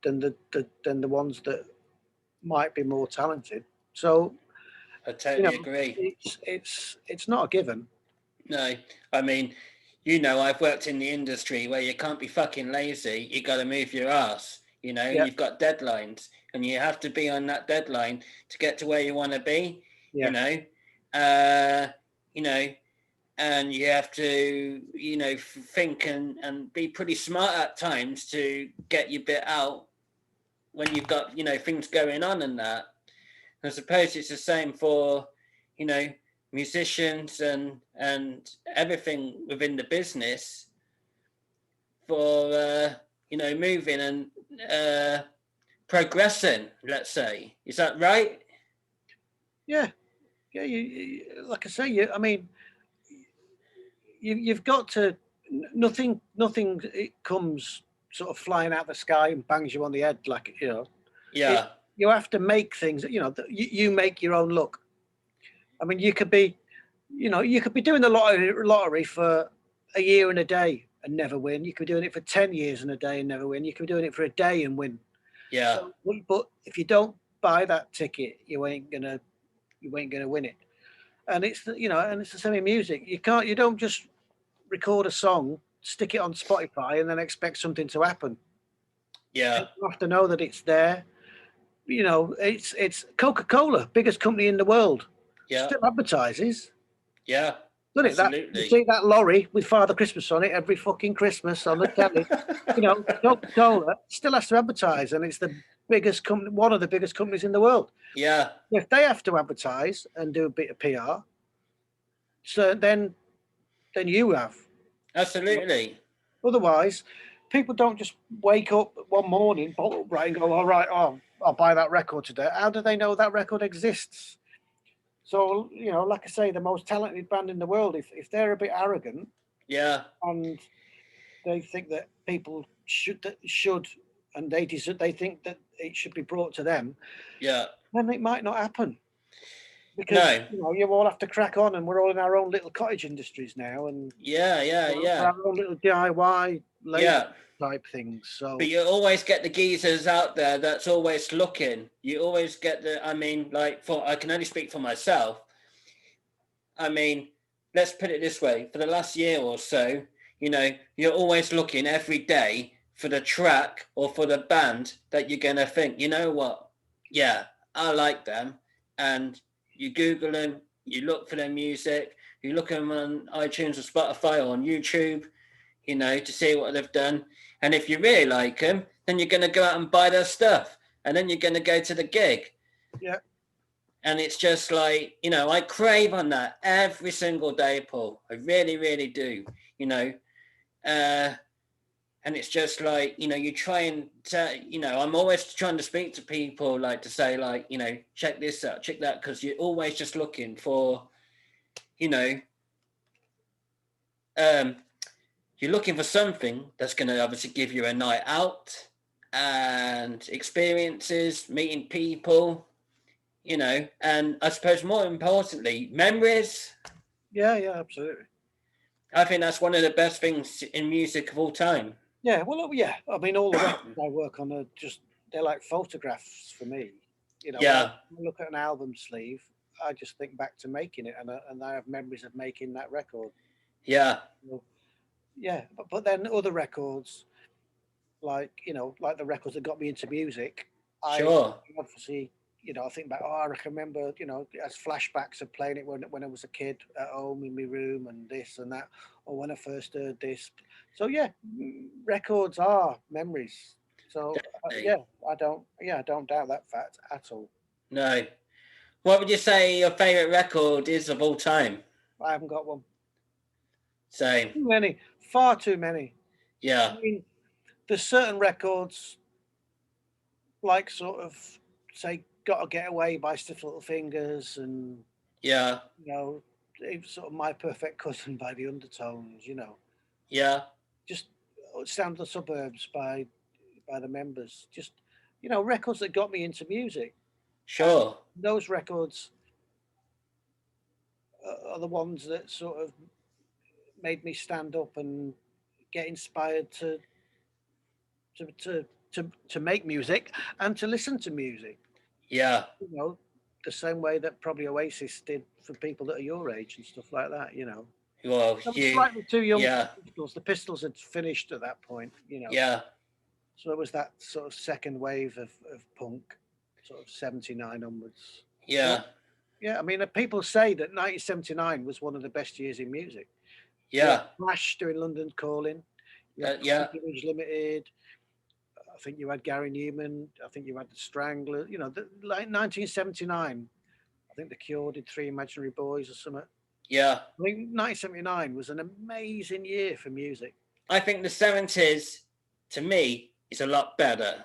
the ones that might be more talented. So I totally agree. it's not a given. No. I mean, I've worked in the industry where you can't be fucking lazy. You got to move your ass. Yeah, You've got deadlines and you have to be on that deadline to get to where you want to be, yeah, uh, you know, and you have to, think and be pretty smart at times to get your bit out when you've got, things going on and that. I suppose it's the same for, musicians and everything within the business for moving and progressing. Let's say, is that right? yeah, yeah. Like I say, I mean, you've got to. Nothing. It comes sort of flying out the sky and bangs you on the head, like Yeah. You have to make things. You make your own luck. I mean, you could be doing the lottery for a year and a day and never win. You could be doing it for 10 years and a day and never win. You could be doing it for a day and win. Yeah. So, but if you don't buy that ticket, you ain't gonna win it. And it's the same in music. You don't just record a song, stick it on Spotify, and then expect something to happen. Yeah. You have to know that it's there. It's Coca-Cola, biggest company in the world, Yeah. still advertises. Yeah. Doesn't it? You Absolutely. see that lorry with Father Christmas on it every fucking Christmas on the telly. Coca-Cola still has to advertise, and it's the biggest company, one of the biggest companies in the world. Yeah. If they have to advertise and do a bit of PR, so then you have. Absolutely. Otherwise, people don't just wake up one morning, bolt upright, and go, "All right, I'll buy that record today." How do they know that record exists? So like I say, the most talented band in the world, if they're a bit arrogant, Yeah. and they think that people should and they think that it should be brought to them, Yeah. then it might not happen. because you all have to crack on, and we're all in our own little cottage industries now, and our own little DIY labor type things. So, but you always get the geezers out there that's always looking. You always get I can only speak for myself. I mean, let's put it this way: for the last year or so, you're always looking every day for the track or for the band that you're gonna think, you know what? Yeah, I like them, and you Google them, you look for their music, you look at them on iTunes or Spotify or on YouTube, to see what they've done. And if you really like them, then you're going to go out and buy their stuff. And then you're going to go to the gig. Yeah. And it's just like, I crave on that every single day, Paul. I really, really do, and it's just like, you try and, I'm always trying to speak to people, like to say, like, check this out, check that, because you're always just looking for, you're looking for something that's going to obviously give you a night out and experiences, meeting people, and I suppose more importantly, memories. Yeah, absolutely. I think that's one of the best things in music of all time. Yeah, well, yeah. I mean, all the records I work on they're like photographs for me. When I look at an album sleeve, I just think back to making it, and I have memories of making that record. Yeah. Yeah, but then other records, like like the records that got me into music. Sure. I obviously, I think back. Oh, I can remember, as flashbacks of playing it when I was a kid at home in my room, and this and that, or when I first heard this. So yeah, records are memories. So I don't doubt that fact at all. No. What would you say your favorite record is of all time? I haven't got one. Same. Too many, far too many. Yeah. I mean, there's certain records, like sort of say "Gotta Get Away" by Stiff Little Fingers, and sort of "My Perfect Cousin" by the Undertones. Yeah. Just "Sound of the Suburbs" by the Members. Just records that got me into music. Sure. And those records are the ones that sort of made me stand up and get inspired to make music and to listen to music. Yeah. The same way that probably Oasis did for people that are your age and stuff like that. Well, slightly too young. Yeah. The Pistols had finished at that point. Yeah. So it was that sort of second wave of punk, sort of 79 onwards. Yeah. So, yeah, I mean, people say that 1979 was one of the best years in music. Yeah. Flash doing London Calling. Yeah. Image Limited. I think you had Gary Newman. I think you had the Stranglers. Like 1979. I think the Cure did Three Imaginary Boys or something. Yeah. I think 1979 was an amazing year for music. I think the 70s, to me, is a lot better.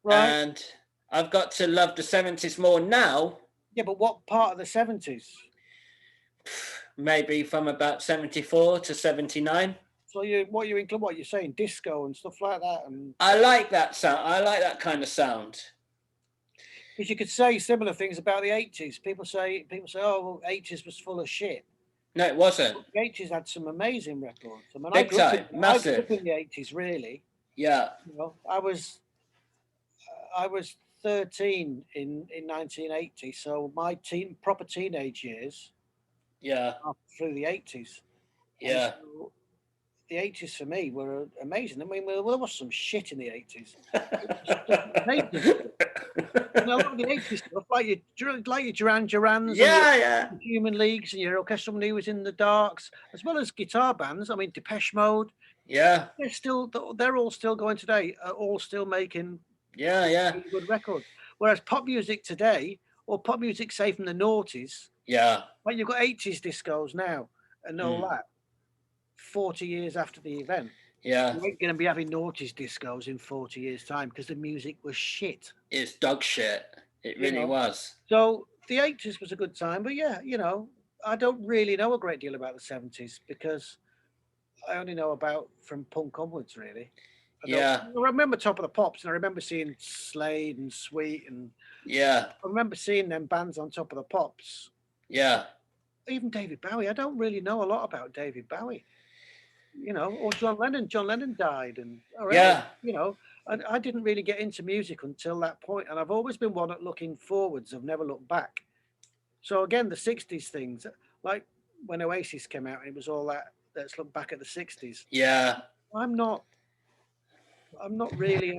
Right. And I've got to love the 70s more now. Yeah, but what part of the 70s? Maybe from about 74 to 79. So what you're saying, disco and stuff like that, and I like that sound. I like that kind of sound. Because you could say similar things about the 80s. People say, oh, well, 80s was full of shit. No, it wasn't. The 80s had some amazing records. I mean, Big time, massive. I grew up in the 80s, really. Yeah. I was 13 in 1980, so my proper teenage years. Yeah. Through the 80s. Yeah. So the 80s for me were amazing. I mean, there was some shit in the 80s. A lot of the 80s stuff, like your Duran Durans, yeah, Human Leagues, and your Orchestral Manoeuvres in the Darks, as well as guitar bands. I mean, Depeche Mode. Yeah. They're all still going today. Are all still making really good records. Whereas pop music today, or pop music say from the noughties, well, you've got 80s discos now and all that. 40 years after the event. Yeah. You ain't going to be having noughties discos in 40 years' time because the music was shit. It's dog shit. It really was. So the 80s was a good time. But yeah, I don't really know a great deal about the 70s because I only know about from punk onwards, really. Yeah. I remember Top of the Pops, and I remember seeing Slade and Sweet, and Yeah. I remember seeing them bands on Top of the Pops. Yeah. Even David Bowie. I don't really know a lot about David Bowie. You know, or John Lennon. John Lennon died, and Yeah. you know, I didn't really get into music until that point, and I've always been one at looking forwards. I've never looked back. So again, the '60s things, like when Oasis came out, and it was all that. Let's look back at the '60s. Yeah. I'm not really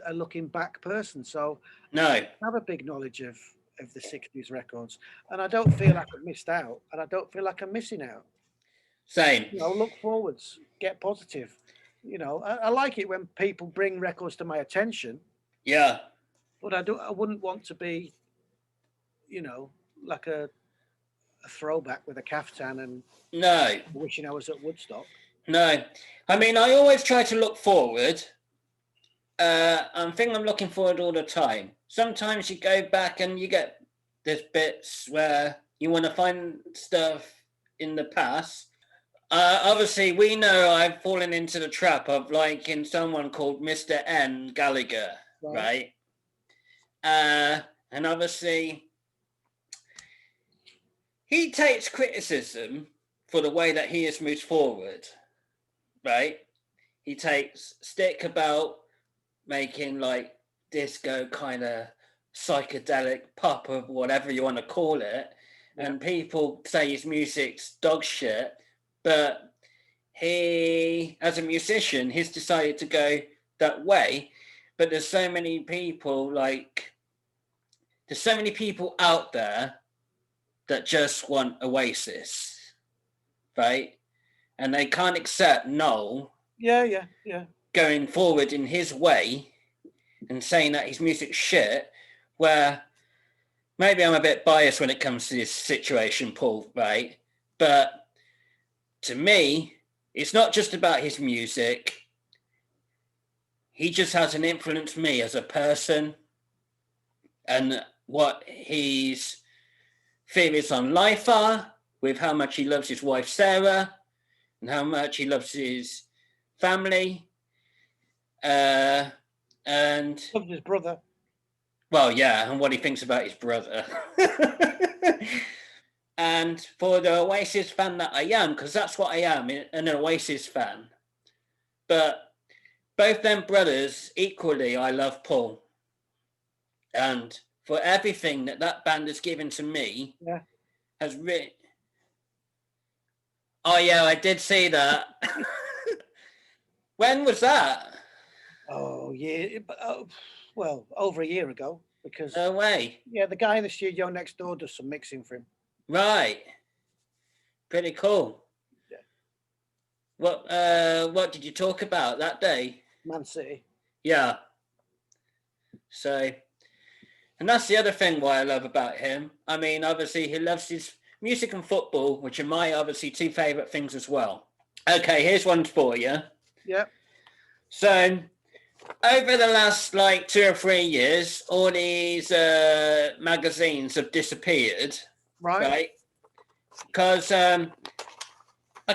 a looking back person, so No. I have a big knowledge of the '60s records, and I don't feel like I've missed out, and I don't feel like I'm missing out. Same. You know, look forwards, get positive. You know, I like it when people bring records to my attention, Yeah. but I wouldn't want to be, you know, like a throwback with a caftan and No. wishing I was at Woodstock. No. I mean, I always try to look forward. I think I'm looking forward all the time. Sometimes you go back and you get there's bits where you want to find stuff in the past. Obviously, we know I've fallen into the trap of liking someone called Mr. N. Gallagher, right? And obviously, he takes criticism for the way that he has moved forward, right? He takes stick about making like disco kind of psychedelic pop or whatever you want to call it. Yeah. And people say his music's dog shit, but he, as a musician, he's decided to go that way. But there's so many people out there that just want Oasis, right? And they can't accept Noel going forward in his way and saying that his music's shit, where maybe I'm a bit biased when it comes to this situation, Paul, right? But to me, it's not just about his music. He just hasn't influenced me as a person and what his theories on life are, with how much he loves his wife, Sarah, and how much he loves his family. And loves his brother. Well, yeah, and what he thinks about his brother. And for the Oasis fan that I am, because that's what I am, an Oasis fan. But both them brothers, equally, I love Paul. And for everything that band has given to me, has really... Oh, yeah, I did see that. When was that? Oh, yeah. Well, over a year ago. Because no way. Yeah, the guy in the studio next door does some mixing for him. Right. Pretty cool. Yeah. What did you talk about that day? Man City. Yeah. So, and that's the other thing why I love about him. I mean, obviously he loves his music and football, which are my obviously two favorite things as well. Okay, here's one for you. Yeah. So, over the last 2 or 3 years, all these magazines have disappeared. Right? Because I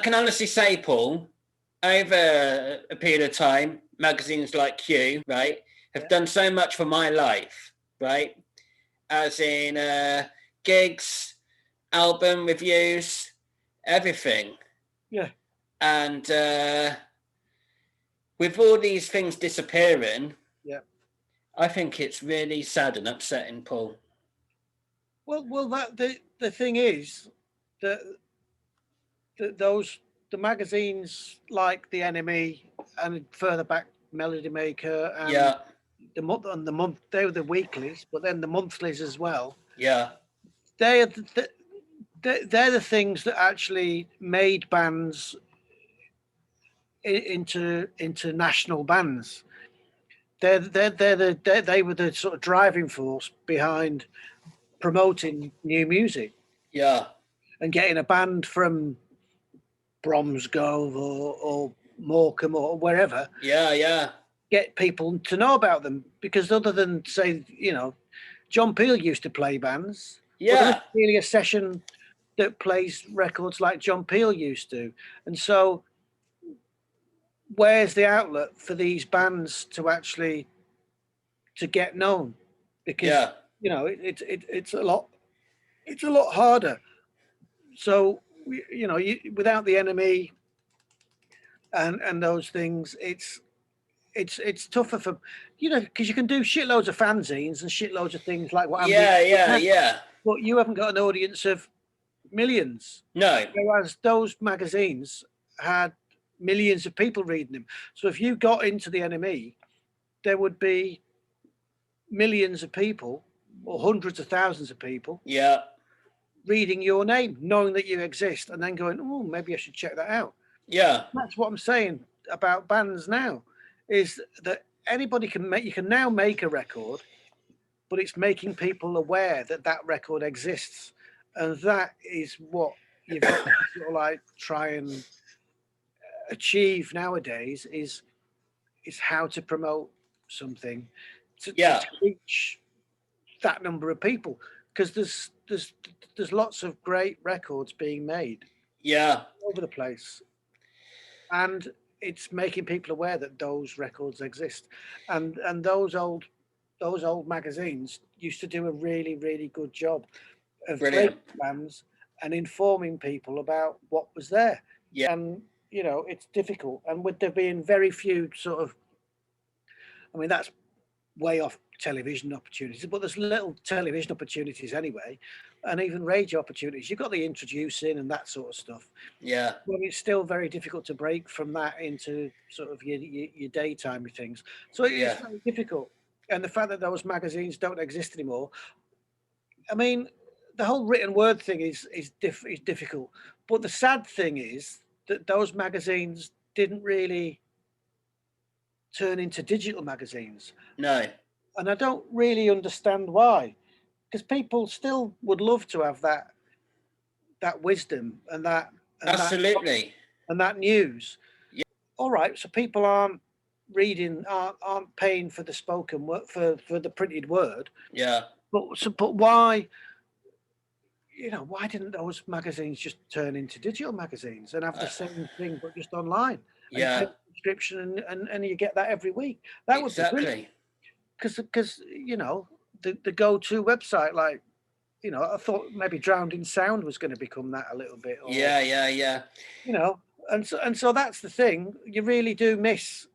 can honestly say, Paul, over a period of time, magazines like Q, right, have done so much for my life, right? As in gigs, album reviews, everything. Yeah. And with all these things disappearing, I think it's really sad and upsetting, Paul. Well, that the thing is that the magazines like The Enemy and further back Melody Maker and the month they were the weeklies, but then the monthlies as well. Yeah, they're the things that actually made bands into national bands. They were the sort of driving force behind promoting new music. Yeah. And getting a band from Bromsgrove or Morecambe or wherever. Yeah. Get people to know about them, because other than, say, John Peel used to play bands. Yeah. But there isn't really a session that plays records like John Peel used to. And so where's the outlet for these bands to actually to get known? Because it's a lot harder. So without the enemy and those things, it's tougher for because you can do shitloads of fanzines and shitloads of things like what I'm doing. But you haven't got an audience of millions. No. Whereas those magazines had millions of people reading them. So if you got into the NME, there would be millions of people or hundreds of thousands of people reading your name, knowing that you exist, and then going, oh, maybe I should check that out. Yeah. That's what I'm saying about bands now, is that anybody you can now make a record, but it's making people aware that that record exists. And that is what you've got to sort of like try and achieve nowadays is how to promote something to reach that number of people, because there's lots of great records being made all over the place, and it's making people aware that those records exist, and those old magazines used to do a really, really good job of breaking bands and informing people about what was there. And it's difficult, and with there being very few sort of, I mean, that's way off television opportunities, but there's little television opportunities anyway, and even radio opportunities. You've got the introducing and that sort of stuff. Yeah. But it's still very difficult to break from that into sort of your daytime things. So it's very difficult. And the fact that those magazines don't exist anymore, I mean, the whole written word thing is difficult. But the sad thing is that those magazines didn't really turn into digital magazines. No. And I don't really understand why, because people still would love to have that wisdom and that absolutely and that news. Yeah. All right, so people aren't reading, aren't paying for the spoken word, for the printed word. Yeah. But why? Why didn't those magazines just turn into digital magazines and have the same thing but just online? And yeah. you pay a subscription and you get that every week. That would be great. Because the go-to website, like I thought maybe Drowned in Sound was going to become that a little bit. Or, yeah. And so that's the thing. You really do miss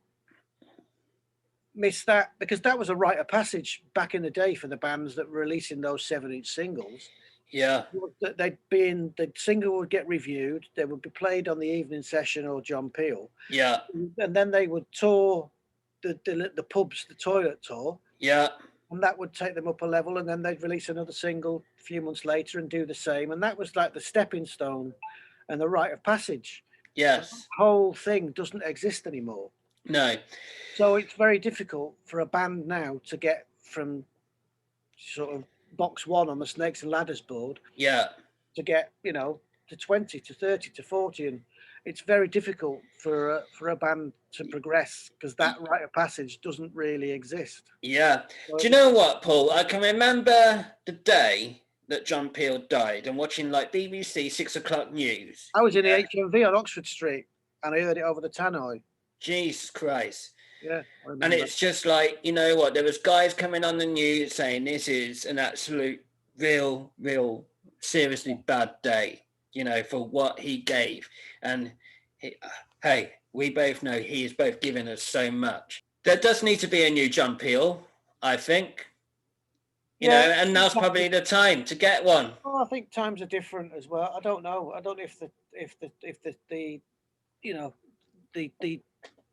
that, because that was a rite of passage back in the day for the bands that were releasing those 7-inch singles. Yeah. The single would get reviewed, they would be played on the evening session or John Peel. Yeah. And then they would tour the pubs, the toilet tour. Yeah. And that would take them up a level, and then they'd release another single a few months later and do the same. And that was like the stepping stone and the rite of passage. Yes. The whole thing doesn't exist anymore. No. So it's very difficult for a band now to get from sort of box 1 on the Snakes and Ladders board to get, to 20, to 30, to 40. And it's very difficult for a band to progress, because that rite of passage doesn't really exist. Yeah. So, do you know what, Paul? I can remember the day that John Peel died and watching like BBC 6 o'clock news. I was in the HMV on Oxford Street and I heard it over the tannoy. Jesus Christ. Yeah. And it's just like, you know what, there was guys coming on the news saying this is an absolute real seriously bad day, for what he gave. And hey, we both know he has both given us so much. There does need to be a new John Peel, I think. You know, and now's probably the time to get one. Well, I think times are different as well. I don't know. I don't know if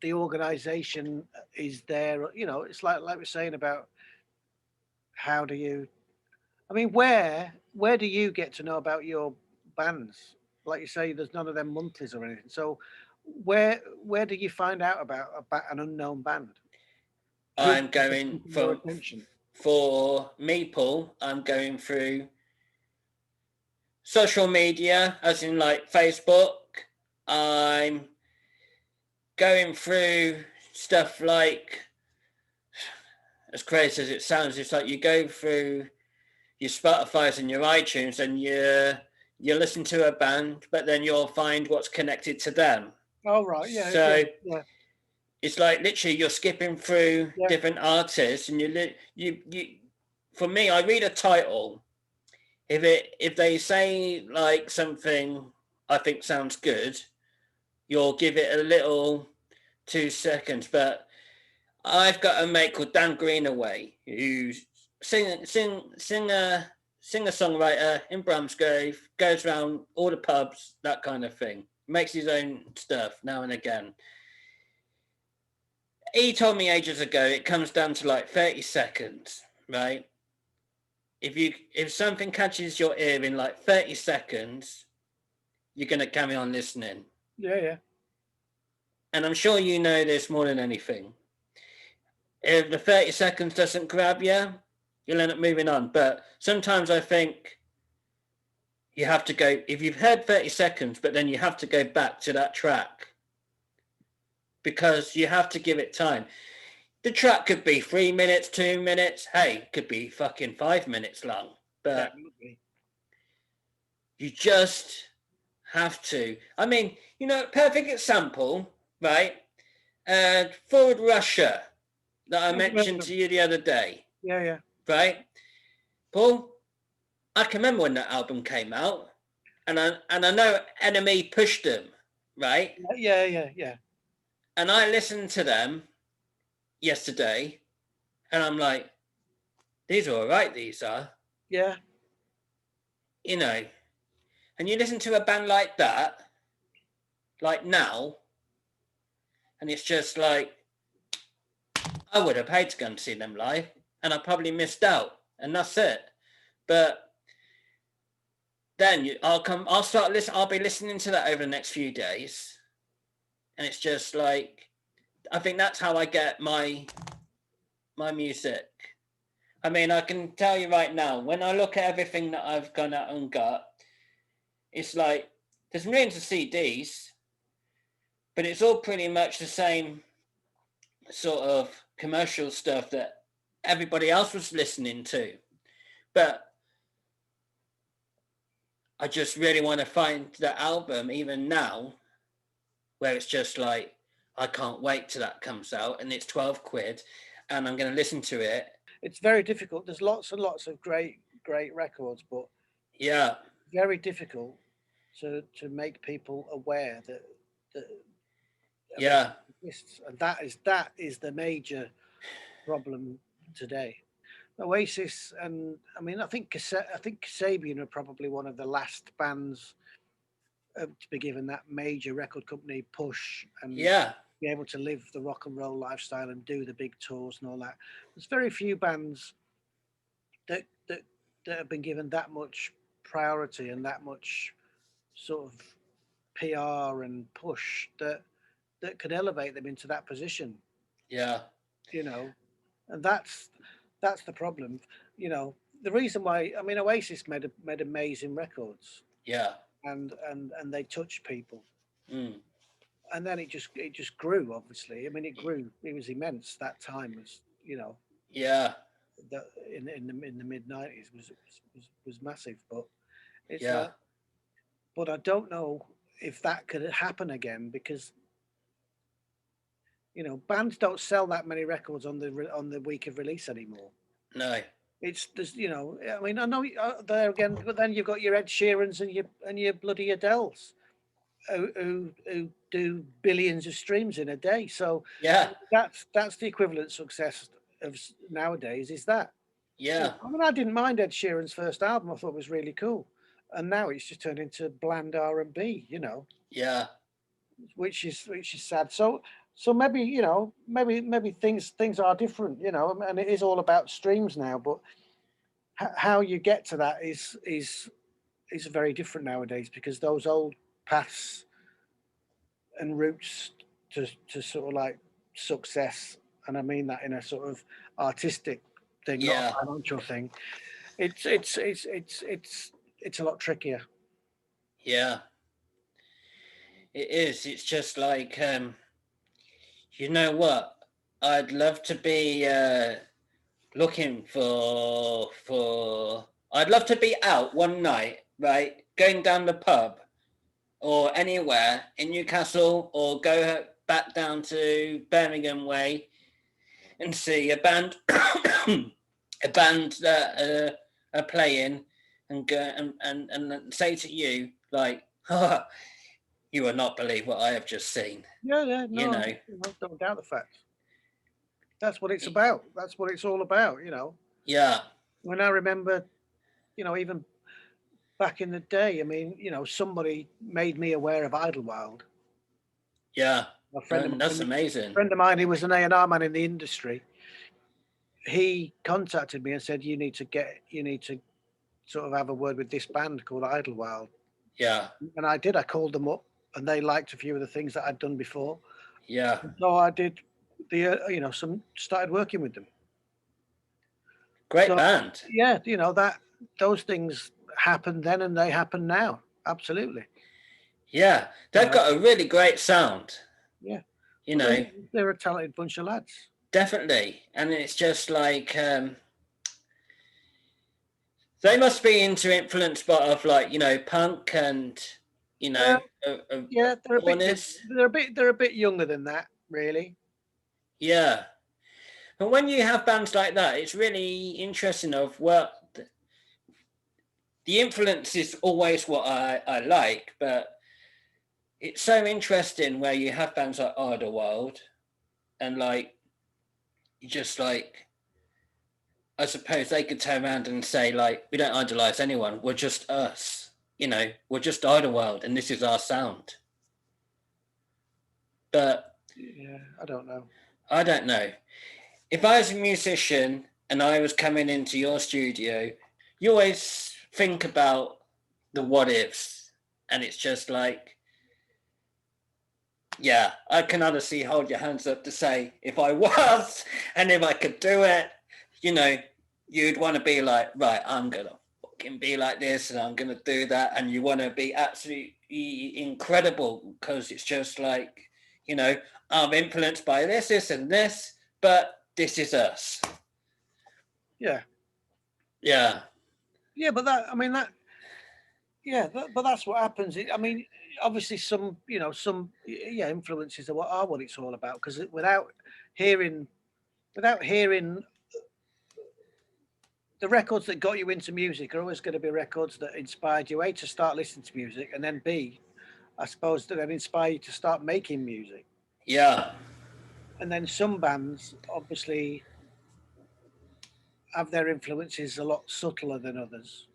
the organisation is there. It's like we're saying about how do you? I mean, where do you get to know about your bands? Like you say, there's none of them monthlies or anything. So where do you find out about an unknown band? I'm going for me, Paul. I'm going through social media, as in like Facebook. I'm going through stuff like, as crazy as it sounds, it's like you go through your Spotify's and your iTunes and you listen to a band, but then you'll find what's connected to them. Oh, right, yeah. So, it's like literally you're skipping through different artists, and you for me, I read a title. If they say like something I think sounds good, you'll give it a little 2 seconds. But I've got a mate called Dan Greenaway who's singer songwriter in Bramsgrove, goes around all the pubs, that kind of thing. Makes his own stuff now and again. He told me ages ago it comes down to like 30 seconds, right? If something catches your ear in like 30 seconds, you're gonna carry on listening. Yeah. And I'm sure you know this more than anything. If the 30 seconds doesn't grab you, you'll end up moving on. But sometimes I think you have to go, if you've heard 30 seconds, but then you have to go back to that track because you have to give it time. The track could be 3 minutes, 2 minutes. Hey, could be fucking 5 minutes long. But you just have to. I mean, perfect example, right? Forward Russia that I mentioned to you the other day. Yeah. Right? Paul, I can remember when that album came out, and I know Enemy pushed them, right? Yeah. And I listened to them yesterday, and I'm like, these are all right, these are. Yeah. And you listen to a band like that, like now, and it's just like, I would have paid to go and see them live, and I probably missed out, and that's it. But then I'll be listening to that over the next few days, and it's just like, I think that's how I get my music. I mean, I can tell you right now, when I look at everything that I've gone out and got, it's like there's millions of CDs, but it's all pretty much the same sort of commercial stuff that everybody else was listening to. But I just really want to find the album, even now, where it's just like, I can't wait till that comes out, and it's 12 quid, and I'm going to listen to it. It's very difficult. There's lots and lots of great records, but yeah, very difficult to make people aware that exists, and that is the major problem today. Oasis, and I mean, I think Kasabian are probably one of the last bands to be given that major record company push and be able to live the rock and roll lifestyle and do the big tours and all that. There's very few bands that have been given that much priority and that much sort of PR and push that could elevate them into that position. Yeah. And that's the problem. The reason why, I mean, Oasis made amazing records. Yeah. And they touched people. Mm. And then it just grew, obviously. I mean, it grew. It was immense. That time was, Yeah. That in the mid-90s was massive. But it's but I don't know if that could happen again, because bands don't sell that many records on the week of release anymore. No. It's just, I mean, I know there again, but then you've got your Ed Sheerans and your bloody Adeles who do billions of streams in a day. So that's the equivalent success of nowadays, is that. Yeah. I mean, I didn't mind Ed Sheeran's first album. I thought it was really cool. And now it's just turned into bland R&B, Yeah. Which is sad. So maybe, maybe things are different, and it is all about streams now, but how you get to that is very different nowadays, because those old paths and routes to sort of like success, and I mean that in a sort of artistic thing, not a financial thing. It's a lot trickier. Yeah. It is. It's just like, you know what? I'd love to be looking for. I'd love to be out one night, right, going down the pub or anywhere in Newcastle, or go back down to Birmingham way and see a band, a band that are playing, and go and say to you like, oh, you will not believe what I have just seen. Yeah, you know. Don't doubt the fact. That's what it's about. That's what it's all about, Yeah. When I remember, even back in the day, I mean, somebody made me aware of Idlewild. Yeah. A friend of mine, that's amazing. A friend of mine who was an A&R man in the industry, he contacted me and said, you need to sort of have a word with this band called Idlewild. Yeah. And I did. I called them up, and they liked a few of the things that I'd done before. Yeah. So I did started working with them. Great band. Yeah, that those things happened then and they happen now. Absolutely. Yeah, they've got a really great sound. Yeah. They're a talented bunch of lads. Definitely. And it's just like they must be influenced by punk and yeah, they're a bit younger than that, really. Yeah. But when you have bands like that, it's really interesting of what the influence is always what I like, but it's so interesting where you have bands like Idlewild and I suppose they could turn around and say we don't idolize anyone. We're just us, we're just Idlewild and this is our sound. But yeah, I don't know. If I was a musician and I was coming into your studio, you always think about the what ifs, and it's just yeah, I can honestly hold your hands up to say if I was and if I could do it, you'd want to be like, right, I'm going to fucking be like this and I'm going to do that. And you want to be absolutely incredible because it's just I'm influenced by this and this, but this is us. Yeah. Yeah. Yeah, but but that's what happens. I mean, obviously some influences are what it's all about, because without hearing the records that got you into music are always going to be records that inspired you, A, to start listening to music, and then B, I suppose, that inspire you to start making music. Yeah. And then some bands obviously have their influences a lot subtler than others.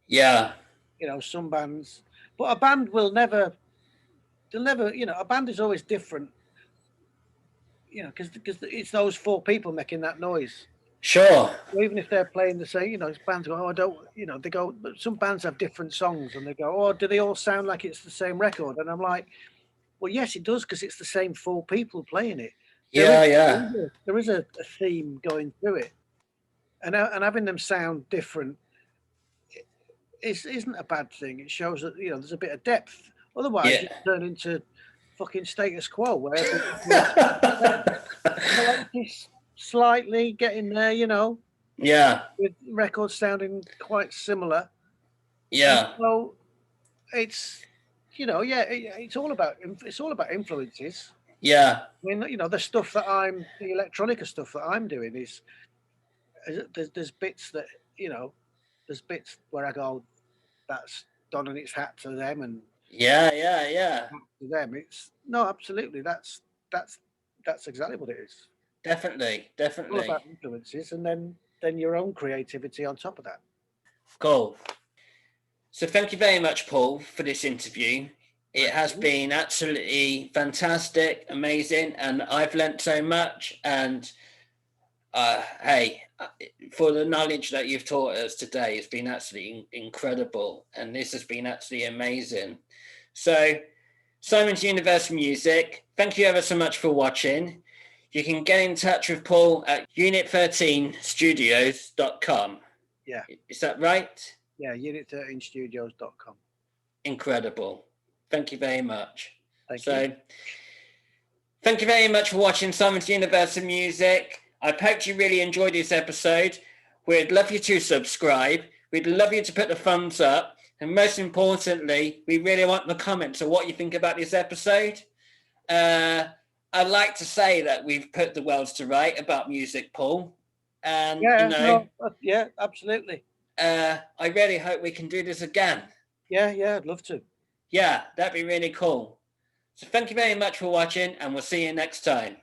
Yeah. Some bands, but a band they'll never, a band is always different, because it's those four people making that noise. Sure. So even if they're playing the same, bands go, oh, I don't, they go, but some bands have different songs and they go, oh, do they all sound like it's the same record? And I'm like, well, yes, it does, because it's the same four people playing it. There is a theme going through it. And having them sound different isn't a bad thing. It shows that, there's a bit of depth. Otherwise, you turn into fucking status quo, where just slightly getting there, Yeah. with records sounding quite similar. Yeah. And so it's, it's all about influences. Yeah. I mean, the the electronica stuff that I'm doing is there's bits that, there's bits where I go, that's donning its hat to them, and yeah. To them, it's no, absolutely, that's exactly what it is. Definitely. All about influences, and then your own creativity on top of that. Cool. So thank you very much, Paul, for this interview. It has been absolutely fantastic, amazing, and I've learnt so much. And hey, for the knowledge that you've taught us today, it's been absolutely incredible, and this has been absolutely amazing. So, Simon's Universe Music, thank you ever so much for watching. You can get in touch with Paul at unit13studios.com. Yeah. Is that right? Yeah, unit13studios.com. Incredible. Thank you very much. Thank you. Thank you very much for watching Simon's Universe of Music. I hope you really enjoyed this episode. We'd love you to subscribe. We'd love you to put the thumbs up. And most importantly, we really want the comments of what you think about this episode. I'd like to say that we've put the worlds to right about music, Paul. And, yeah, absolutely. I really hope we can do this again. Yeah, I'd love to. Yeah, that'd be really cool. So thank you very much for watching, and we'll see you next time.